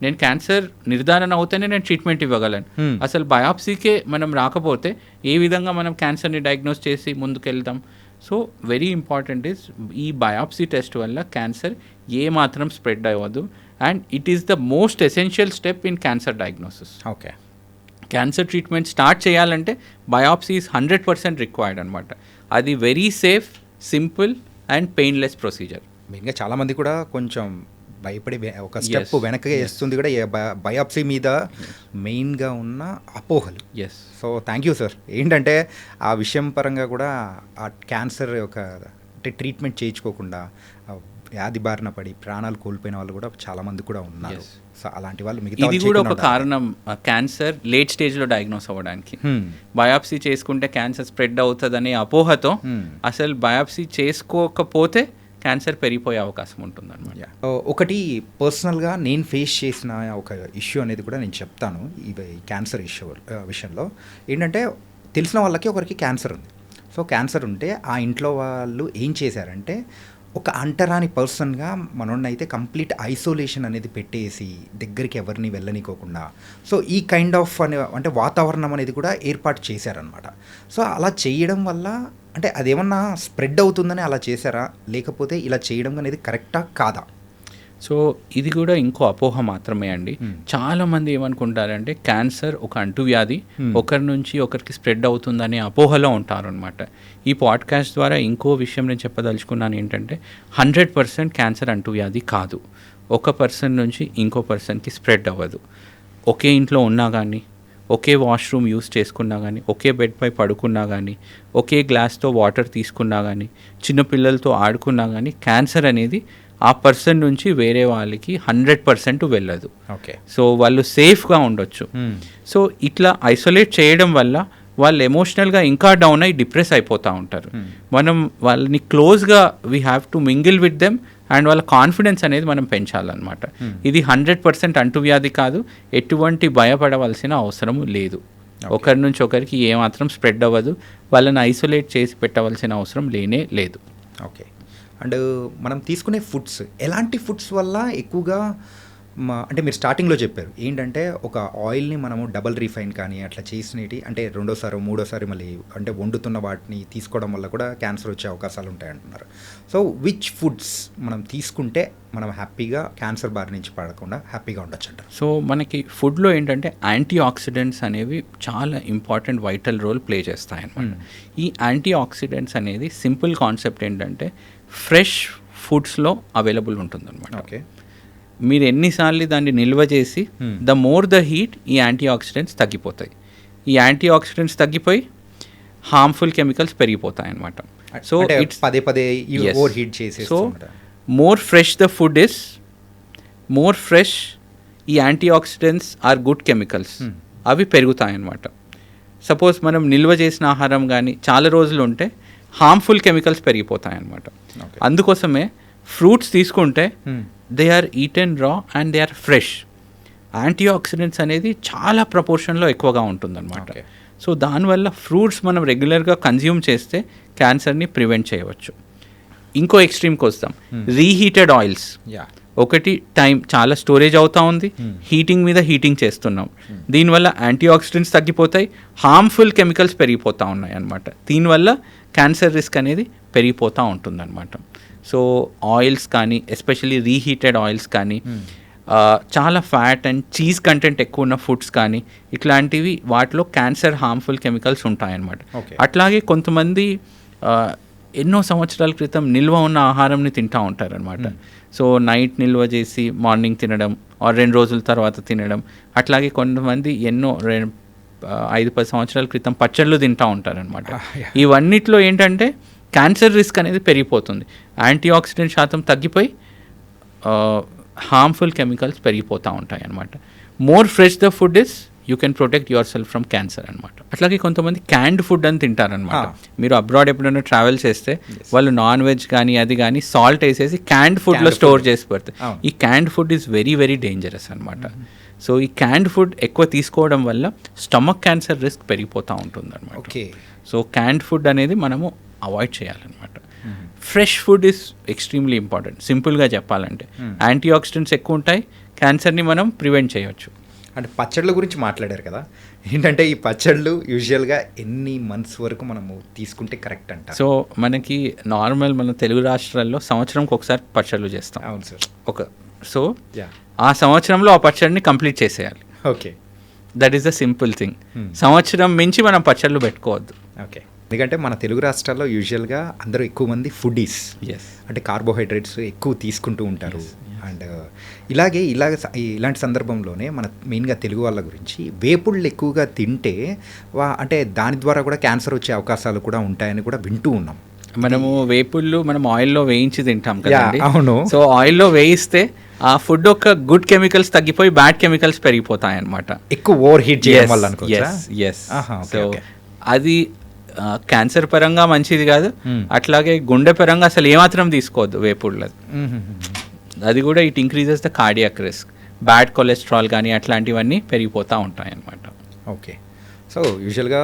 నేను క్యాన్సర్ నిర్ధారణ అవుతేనే నేను ట్రీట్మెంట్ ఇవ్వగలను, అసలు బయాప్సీకే మనం రాకపోతే ఏ విధంగా మనం క్యాన్సర్ని డయాగ్నోస్ చేసి ముందుకెళ్తాం? సో వెరీ ఇంపార్టెంట్ ఇస్ ఈ బయాప్సీ టెస్ట్ వల్ల క్యాన్సర్ ఏ మాత్రం స్ప్రెడ్ అవ్వదు. And it is the most essential step in cancer diagnosis. Okay. Cancer treatment start చేయాలంటే బయాప్సీ ఈజ్ 100% రిక్వైర్డ్ అనమాట. అది very safe, simple and painless procedure. మెయిన్గా చాలామంది కూడా కొంచెం భయపడి ఒక స్టెప్ Yes, వెనక్కి వేస్తుంది కూడా బయాప్సీ మీద మెయిన్గా ఉన్న అపోహలు. Yes. So thank you sir. ఏంటంటే ఆ విషయం పరంగా కూడా ఆ క్యాన్సర్ యొక్క అంటే ట్రీట్మెంట్ చేయించుకోకుండా ఆ వ్యాధి బారిన పడి ప్రాణాలు కోల్పోయిన వాళ్ళు కూడా చాలామంది కూడా ఉన్నారు. Yes. సో అలాంటి వాళ్ళు మిగతా ఇది వాళ్ళు కూడా చేయకుండా ఒక ఉండాలి. కారణం క్యాన్సర్ లేట్ స్టేజ్లో డయాగ్నోస్ అవ్వడానికి. Hmm. బయాప్సీ చేసుకుంటే క్యాన్సర్ స్ప్రెడ్ అవుతుందనే అపోహతో Hmm. అసలు బయాప్సీ చేసుకోకపోతే క్యాన్సర్ పెరిగిపోయే అవకాశం ఉంటుందన్నమాట. ఒకటి పర్సనల్గా నేను ఫేస్ చేసిన ఒక ఇష్యూ అనేది కూడా నేను చెప్తాను. ఈ క్యాన్సర్ ఇష్యూ విషయంలో ఏంటంటే తెలిసిన వాళ్ళకి ఒకరికి క్యాన్సర్ ఉంది. సో క్యాన్సర్ ఉంటే ఆ ఇంట్లో వాళ్ళు ఏం చేశారంటే ఒక అంటరాని పర్సన్గా మనోడిని అయితే కంప్లీట్ ఐసోలేషన్ అనేది పెట్టేసి దగ్గరికి ఎవరిని వెళ్ళనికోకుండా సో ఈ కైండ్ ఆఫ్ అంటే వాతావరణం అనేది కూడా ఏర్పాటు చేశారనమాట. సో అలా చేయడం వల్ల అంటే అదేమన్నా స్ప్రెడ్ అవుతుందని అలా చేశారా, లేకపోతే ఇలా చేయడం అనేది కరెక్టా కాదా? సో ఇది కూడా ఇంకో అపోహ మాత్రమే అండి. చాలా మంది ఏమనుకుంటారంటే క్యాన్సర్ ఒక అంటువ్యాధి, ఒకరి నుంచి ఒకరికి స్ప్రెడ్ అవుతుందనే అపోహలో ఉంటారు అనమాట. ఈ పాడ్కాస్ట్ ద్వారా ఇంకో విషయం నేను చెప్పదలుచుకున్నాను ఏంటంటే 100% క్యాన్సర్ అంటువ్యాధి కాదు. ఒక పర్సన్ నుంచి ఇంకో పర్సన్కి స్ప్రెడ్ అవ్వదు. ఒకే ఇంట్లో ఉన్నా కానీ, ఒకే వాష్రూమ్ యూస్ చేసుకున్నా కానీ, ఒకే బెడ్పై పడుకున్నా కానీ, ఒకే గ్లాస్తో వాటర్ తీసుకున్నా కానీ, చిన్నపిల్లలతో ఆడుకున్నా కానీ క్యాన్సర్ అనేది ఆ పర్సన్ నుంచి వేరే వాళ్ళకి 100% వెళ్ళదు. ఓకే. సో వాళ్ళు సేఫ్గా ఉండొచ్చు. సో ఇట్లా ఐసోలేట్ చేయడం వల్ల వాళ్ళు ఎమోషనల్గా ఇంకా డౌన్ అయ్యి డిప్రెస్ అయిపోతూ ఉంటారు. మనం వాళ్ళని క్లోజ్గా we have to mingle with them and వాళ్ళ కాన్ఫిడెన్స్ అనేది మనం పెంచాలన్నమాట. ఇది 100% అంటువ్యాధి కాదు, ఎటువంటి భయపడవలసిన అవసరం లేదు. ఒకరి నుంచి ఒకరికి ఏమాత్రం స్ప్రెడ్ అవ్వదు, వాళ్ళని ఐసోలేట్ చేసి పెట్టవలసిన అవసరం లేనే లేదు. ఓకే. అండ్ మనం తీసుకునే ఫుడ్స్ ఎలాంటి ఫుడ్స్ వల్ల ఎక్కువగా అంటే మీరు స్టార్టింగ్లో చెప్పారు ఏంటంటే ఒక ఆయిల్ని మనము డబల్ రీఫైన్ కానీ అట్లా చేసినవి అంటే రెండోసారి మూడోసారి మళ్ళీ అంటే వండుతున్న వాటిని తీసుకోవడం వల్ల కూడా క్యాన్సర్ వచ్చే అవకాశాలు ఉంటాయి అంటున్నారు. సో విచ్ ఫుడ్స్ మనం తీసుకుంటే మనం హ్యాపీగా క్యాన్సర్ బారి నుంచి పడకుండా హ్యాపీగా ఉండొచ్చు అంటారు? సో మనకి ఫుడ్లో ఏంటంటే యాంటీ ఆక్సిడెంట్స్ అనేవి చాలా ఇంపార్టెంట్ వైటల్ రోల్ ప్లే చేస్తాయి అన్నమాట. ఈ యాంటీ ఆక్సిడెంట్స్ అనేది సింపుల్ కాన్సెప్ట్ ఏంటంటే ఫ్రెష్ ఫుడ్స్లో అవైలబుల్ ఉంటుందన్నమాట. ఓకే. మీరు ఎన్నిసార్లు దాన్ని నిల్వ చేసి ద మోర్ ద హీట్ ఈ యాంటీ ఆక్సిడెంట్స్ తగ్గిపోతాయి. ఈ యాంటీ ఆక్సిడెంట్స్ తగ్గిపోయి హార్మ్ఫుల్ కెమికల్స్ పెరిగిపోతాయి అన్నమాట. సో ఇట్స్ పదే పదే ఓవర్ హీట్ చేసి so more fresh the food is, more fresh ఈ antioxidants are good chemicals, అవి పెరుగుతాయి అన్నమాట. సపోజ్ మనం నిల్వ చేసిన ఆహారం కానీ చాలా రోజులు ఉంటే హార్మ్ఫుల్ కెమికల్స్ పెరిగిపోతాయి అన్నమాట. అందుకోసమే ఫ్రూట్స్ తీసుకుంటే they are eaten raw and they are fresh. Antioxidants అనేది చాలా ప్రపోర్షన్లో ఎక్కువగా ఉంటుందన్నమాట. సో దానివల్ల ఫ్రూట్స్ మనం రెగ్యులర్గా కన్జ్యూమ్ చేస్తే క్యాన్సర్ని ప్రివెంట్ చేయవచ్చు. ఇంకో ఎక్స్ట్రీమ్కి వస్తాం, రీహీటెడ్ ఆయిల్స్. ఒకటి టైం చాలా స్టోరేజ్ అవుతూ ఉంది, హీటింగ్ మీద హీటింగ్ చేస్తున్నాం, దీనివల్ల యాంటీ ఆక్సిడెంట్స్ తగ్గిపోతాయి, హార్మ్ఫుల్ కెమికల్స్ పెరిగిపోతూ ఉన్నాయి అన్నమాట. దీనివల్ల క్యాన్సర్ రిస్క్ అనేది పెరిగిపోతూ ఉంటుందన్నమాట. సో ఆయిల్స్ కానీ ఎస్పెషల్లీ రీహీటెడ్ ఆయిల్స్ కానీ చాలా ఫ్యాట్ అండ్ చీజ్ కంటెంట్ ఎక్కువ ఉన్న ఫుడ్స్ కానీ ఇట్లాంటివి వాటిలో క్యాన్సర్ హార్మ్ఫుల్ కెమికల్స్ ఉంటాయన్నమాట. అట్లాగే కొంతమంది ఎన్నో సంవత్సరాల క్రితం నిల్వ ఉన్న ఆహారంని తింటూ ఉంటారనమాట. సో నైట్ నిల్వ చేసి మార్నింగ్ తినడం, 2 రోజుల తర్వాత తినడం. అట్లాగే కొంతమంది ఎన్నో 5-10 సంవత్సరాల క్రితం పచ్చళ్ళు తింటూ ఉంటారనమాట. ఇవన్నిట్లో ఏంటంటే క్యాన్సర్ రిస్క్ అనేది పెరిగిపోతుంది. యాంటీ ఆక్సిడెంట్ శాతం తగ్గిపోయి హార్మ్ఫుల్ కెమికల్స్ పెరిగిపోతూ ఉంటాయి అన్నమాట. More fresh the food is you can protect your self from cancer అనమాట. అట్లాగే కొంతమంది క్యాండ్ ఫుడ్ అని తింటారనమాట. మీరు అబ్రాడ్ ఎప్పుడైనా ట్రావెల్ చేస్తే వాళ్ళు నాన్ వెజ్ కానీ అది కానీ సాల్ట్ వేసేసి క్యాండ్ ఫుడ్లో స్టోర్ చేసి పెడతాయి. ఈ canned food is very very dangerous అనమాట. సో ఈ క్యాండ్ ఫుడ్ ఎక్కువ తీసుకోవడం వల్ల స్టమక్ క్యాన్సర్ రిస్క్ పెరిగిపోతూ ఉంటుంది అనమాట. సో క్యాండ్ ఫుడ్ అనేది మనము అవాయిడ్ చేయాలన్నమాట. Fresh food is extremely important. సింపుల్గా చెప్పాలంటే యాంటీ ఆక్సిడెంట్స్ ఎక్కువ ఉంటాయి, క్యాన్సర్ని మనం ప్రివెంట్ చేయవచ్చు. అంటే పచ్చళ్ళ గురించి మాట్లాడారు కదా, ఏంటంటే ఈ పచ్చళ్ళు యూజువల్గా ఎన్ని మంత్స్ వరకు మనము తీసుకుంటే కరెక్ట్ అంట? సో మనకి నార్మల్ మన తెలుగు రాష్ట్రాల్లో సంవత్సరంకి ఒకసారి పచ్చళ్ళు చేస్తాం. అవును సార్. సో ఆ సంవత్సరంలో ఆ పచ్చడిని కంప్లీట్ చేసేయాలి. Okay, that is the simple thing. సంవత్సరం మించి మనం పచ్చళ్ళు పెట్టుకోవద్దు. ఓకే. ఎందుకంటే మన తెలుగు రాష్ట్రాల్లో యూజువల్గా అందరూ ఎక్కువ మంది ఫుడీస్, అంటే కార్బోహైడ్రేట్స్ ఎక్కువ తీసుకుంటూ ఉంటారు. అండ్ ఇలాంటి సందర్భంలోనే మన మెయిన్గా తెలుగు వాళ్ళ గురించి వేపుళ్ళు ఎక్కువగా తింటే అంటే దాని ద్వారా కూడా క్యాన్సర్ వచ్చే అవకాశాలు కూడా ఉంటాయని కూడా వింటూ ఉన్నాం. మనము వేపుళ్ళు మనం ఆయిల్లో వేయించి తింటాం కదండి. అవును. సో ఆయిల్లో వేయిస్తే ఆ ఫుడ్ యొక్క గుడ్ కెమికల్స్ తగ్గిపోయి బ్యాడ్ కెమికల్స్ పెరిగిపోతాయి అనమాట. ఎక్కువ ఓవర్ హీట్ చేయడం వల్ల అనుకోవచ్చా? సో అది క్యాన్సర్ పరంగా మంచిది కాదు, అట్లాగే గుండె పరంగా అసలు ఏమాత్రం తీసుకోవద్దు వేపుళ్ళది. అది కూడా it increases the cardiac risk, bad cholesterol కానీ అట్లాంటివన్నీ పెరిగిపోతూ ఉంటాయి అన్నమాట. ఓకే. సో యూజువల్గా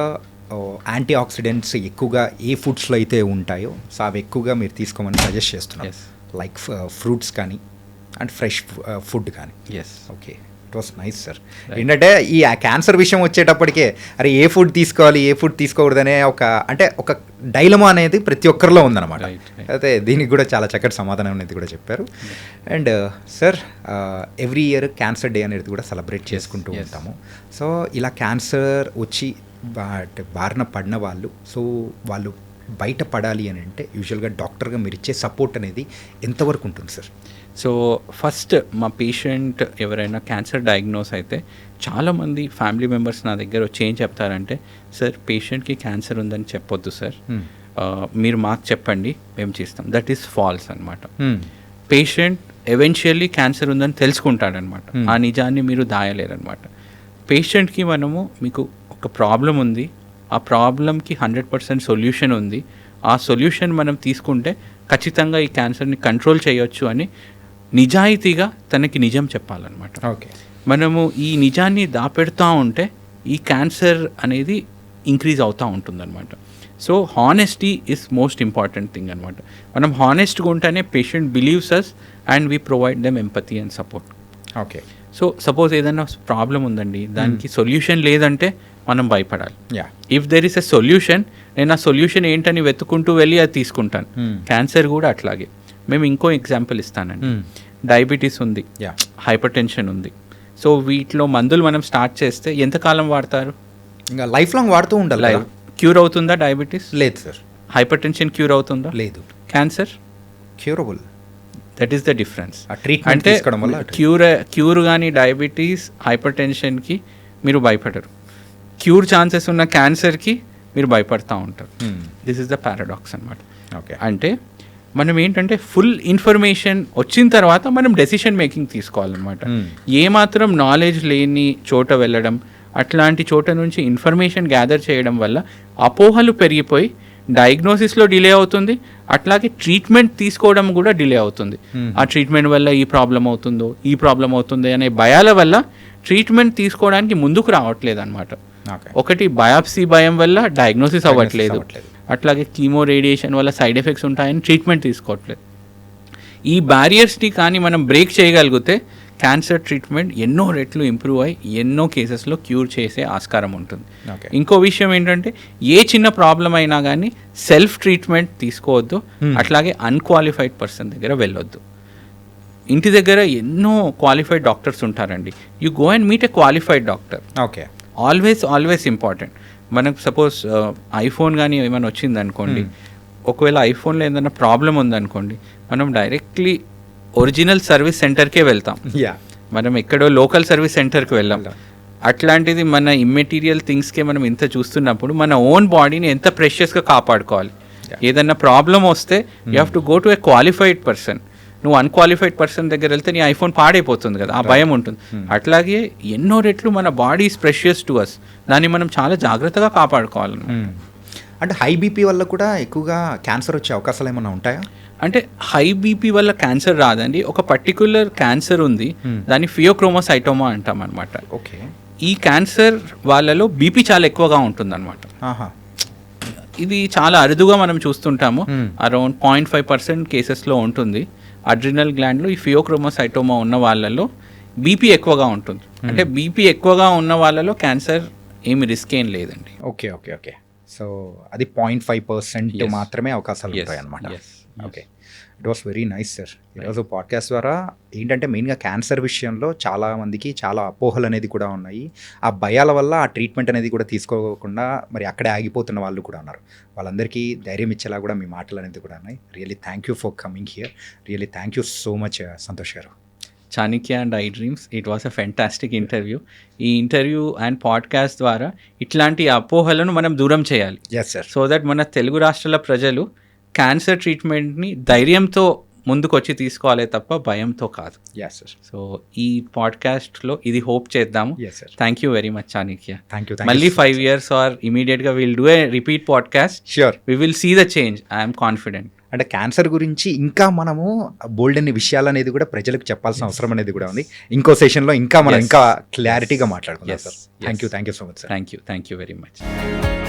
యాంటీ ఆక్సిడెంట్స్ ఎక్కువగా ఏ ఫుడ్స్లో అయితే ఉంటాయో సో అవి ఎక్కువగా మీరు తీసుకోమని సజెస్ట్ చేస్తున్నారు, లైక్ ఫ్రూట్స్ కానీ అండ్ ఫ్రెష్ ఫుడ్ కానీ. Okay, it was nice sir. ఏంటంటే ఈ క్యాన్సర్ విషయం వచ్చేటప్పటికే అరే ఏ ఫుడ్ తీసుకోవాలి ఏ ఫుడ్ తీసుకోకూడదనే ఒక డైలమా అనేది ప్రతి ఒక్కరిలో ఉందన్నమాట. అయితే దీనికి కూడా చాలా చక్కటి సమాధానం అనేది కూడా చెప్పారు. And sir, every year cancer day అనేది కూడా సెలబ్రేట్ చేసుకుంటూ ఉంటాము. సో ఇలా క్యాన్సర్ వచ్చి బారిన పడిన వాళ్ళు, సో వాళ్ళు బయటపడాలి అని అంటే యూజువల్గా డాక్టర్గా మీరు ఇచ్చే సపోర్ట్ అనేది ఎంతవరకు ఉంటుంది సార్? సో ఫస్ట్ మా పేషెంట్ ఎవరైనా క్యాన్సర్ డయాగ్నోస్ అయితే చాలామంది ఫ్యామిలీ మెంబర్స్ నా దగ్గర వచ్చి ఏం చెప్తారంటే, సార్ పేషెంట్కి క్యాన్సర్ ఉందని చెప్పొద్దు సార్, మీరు మాకు చెప్పండి మేము చేస్తాం. దట్ ఈస్ ఫాల్స్ అనమాట. పేషెంట్ ఎవెన్షియల్లీ క్యాన్సర్ ఉందని తెలుసుకుంటాడనమాట. ఆ నిజాన్ని మీరు దాయలేరనమాట. పేషెంట్కి మనము మీకు ఒక ప్రాబ్లం ఉంది, ఆ ప్రాబ్లంకి 100% సొల్యూషన్ ఉంది, ఆ సొల్యూషన్ మనం తీసుకుంటే ఖచ్చితంగా ఈ క్యాన్సర్ని కంట్రోల్ చేయొచ్చు అని నిజాయితీగా తనకి నిజం చెప్పాలన్నమాట. ఓకే. మనము ఈ నిజాన్ని దాపెడుతూ ఉంటే ఈ క్యాన్సర్ అనేది ఇంక్రీజ్ అవుతూ ఉంటుందన్నమాట. So honesty is most important thing అనమాట. మనం హానెస్ట్గా ఉంటేనే patient believes us and we provide them empathy and support. Okay. So suppose ఏదైనా ప్రాబ్లం ఉందండి, దానికి సొల్యూషన్ లేదంటే మనం భయపడాలి. If there is a solution, నేను ఆ సొల్యూషన్ ఏంటని వెతుకుంటూ వెళ్ళి అది తీసుకుంటాను. క్యాన్సర్ కూడా అట్లాగే. మేము ఇంకో ఎగ్జాంపుల్ ఇస్తానండి. డయాబెటీస్ ఉంది, హైపర్ టెన్షన్ ఉంది. సో వీటిలో మందులు మనం స్టార్ట్ చేస్తే ఎంతకాలం వాడతారు? ఇంకా లైఫ్ లాంగ్ వాడుతూ ఉండాలి. క్యూర్ అవుతుందా డయాబెటీస్? లేదు సార్. హైపర్ టెన్షన్ క్యూర్ అవుతుందా? లేదు. Cancer curable. That is the difference. Treatment తీసుకోవడం వల్ల క్యూర్ కానీ డయాబెటీస్ హైపర్ టెన్షన్కి మీరు భయపడరు, క్యూర్ ఛాన్సెస్ ఉన్న క్యాన్సర్కి మీరు భయపడతా ఉంటారు. దిస్ ఇస్ ద పారాడాక్స్ అనమాట. ఓకే. అంటే మనం ఏంటంటే ఫుల్ ఇన్ఫర్మేషన్ వచ్చిన తర్వాత మనం డెసిషన్ మేకింగ్ తీసుకోవాలన్నమాట. ఏమాత్రం నాలెడ్జ్ లేని చోట వెళ్ళడం, అట్లాంటి చోట నుంచి ఇన్ఫర్మేషన్ గ్యాదర్ చేయడం వల్ల అపోహలు పెరిగిపోయి డయాగ్నోసిస్లో డిలే అవుతుంది, అట్లాగే ట్రీట్మెంట్ తీసుకోవడం కూడా డిలే అవుతుంది. ఆ ట్రీట్మెంట్ వల్ల ఈ ప్రాబ్లం అవుతుందో ఈ ప్రాబ్లం అవుతుంది అనే భయాల వల్ల ట్రీట్మెంట్ తీసుకోవడానికి ముందుకు రావట్లేదు అనమాట. ఒకటి బయాప్సీ భయం వల్ల డయాగ్నోసిస్ అవ్వట్లేదు, అట్లాగే కీమో రేడియేషన్ వల్ల సైడ్ ఎఫెక్ట్స్ ఉంటాయని ట్రీట్మెంట్ తీసుకోవట్లేదు. ఈ బ్యారియర్స్ని కానీ మనం బ్రేక్ చేయగలిగితే క్యాన్సర్ ట్రీట్మెంట్ ఎన్నో రెట్లు ఇంప్రూవ్ అయ్యి ఎన్నో కేసెస్లో క్యూర్ చేసే ఆస్కారం ఉంటుంది. ఇంకో విషయం ఏంటంటే ఏ చిన్న ప్రాబ్లం అయినా కానీ సెల్ఫ్ ట్రీట్మెంట్ తీసుకోవద్దు, అట్లాగే అన్క్వాలిఫైడ్ పర్సన్ దగ్గర వెళ్ళొద్దు. ఇంటి దగ్గర ఎన్నో క్వాలిఫైడ్ డాక్టర్స్ ఉంటారండి. You go and meet a qualified doctor. Okay. Always important. మనకు సపోజ్ ఐఫోన్ కానీ ఏమైనా వచ్చింది అనుకోండి, ఒకవేళ ఐఫోన్లో ఏదైనా ప్రాబ్లం ఉందనుకోండి, మనం డైరెక్ట్లీ ఒరిజినల్ సర్వీస్ సెంటర్కే వెళ్తాం, మనం ఎక్కడో లోకల్ సర్వీస్ సెంటర్కి వెళ్ళాం. అట్లాంటిది మన ఇమ్మెటీరియల్ థింగ్స్కే మనం ఇంత చూస్తున్నప్పుడు మన ఓన్ బాడీని ఎంత ప్రెషియస్గా కాపాడుకోవాలి. ఏదన్నా ప్రాబ్లం వస్తే you have to go to a qualified person. నువ్వు అన్క్వాలిఫైడ్ పర్సన్ దగ్గర వెళ్తే నీ ఐఫోన్ పాడైపోతుంది కదా, ఆ భయం ఉంటుంది. అట్లాగే ఎన్నో రెట్లు మన body is precious to us, దాన్ని మనం చాలా జాగ్రత్తగా కాపాడుకోవాలి. అంటే హై బీపీ వల్ల కూడా ఎక్కువగా క్యాన్సర్ వచ్చే అవకాశాలు ఏమైనా ఉంటాయా? అంటే హై బీపీ వల్ల క్యాన్సర్ రాదండి, ఒక పర్టికులర్ క్యాన్సర్ ఉంది, దాన్ని ఫియోక్రోమోసైటోమా అంటాం అనమాట. ఓకే. ఈ క్యాన్సర్ వాళ్ళలో బీపీ చాలా ఎక్కువగా ఉంటుందన్నమాట. ఇది చాలా అరుదుగా మనం చూస్తుంటాము, అరౌండ్ 0.5% కేసెస్లో ఉంటుంది. అడ్రినల్ గ్లాండ్లో ఈ ఫియోక్రోమోసైటోమా ఉన్న వాళ్ళలో బీపీ ఎక్కువగా ఉంటుంది. అంటే బీపీ ఎక్కువగా ఉన్న వాళ్ళలో క్యాన్సర్ ఏమి రిస్క్ ఏం లేదండి. Okay okay okay. సో అది 0.5% మాత్రమే అవకాశాలు ఉంటాయి అన్నమాట. Okay, it was very nice sir. ఈరోజు పాడ్కాస్ట్ ద్వారా ఏంటంటే మెయిన్గా క్యాన్సర్ విషయంలో చాలామందికి చాలా అపోహలు అనేది కూడా ఉన్నాయి. ఆ భయాల వల్ల ఆ ట్రీట్మెంట్ అనేది కూడా తీసుకోకుండా మరి అక్కడే ఆగిపోతున్న వాళ్ళు కూడా ఉన్నారు. వాళ్ళందరికీ ధైర్యం ఇచ్చేలా కూడా మీ మాటలు అనేది కూడా ఉన్నాయి. Really thank you for coming here. Really thank you so much Santosh garu. Chanakya and I dreams. It was a fantastic interview. ఈ ఇంటర్వ్యూ అండ్ పాడ్కాస్ట్ ద్వారా ఇట్లాంటి అపోహలను మనం దూరం చేయాలి. Yes sir. సో దట్ మన తెలుగు రాష్ట్రాల ప్రజలు క్యాన్సర్ ట్రీట్మెంట్ని ధైర్యంతో ముందుకొచ్చి తీసుకోవాలే తప్ప భయంతో కాదు. Yes sir. సో ఈ పాడ్కాస్ట్లో ఇది హోప్ చేద్దాము. Yes sir. Thank you very much Chanakya. Thank you. మళ్ళీ 5 years ఆర్ ఇమీడియట్గా will do a repeat podcast. Sure. We will see the change. I'm confident. అంటే క్యాన్సర్ గురించి ఇంకా మనము బోల్డ్ అన్ని విషయాలు అనేది కూడా ప్రజలకు చెప్పాల్సిన అవసరం అనేది కూడా ఉంది. ఇంకో సెషన్లో ఇంకా మనం Yes. ఇంకా క్లారిటీగా మాట్లాడుకుందాం Yes. Sir. Yes. Thank you so much sir. Thank you very much.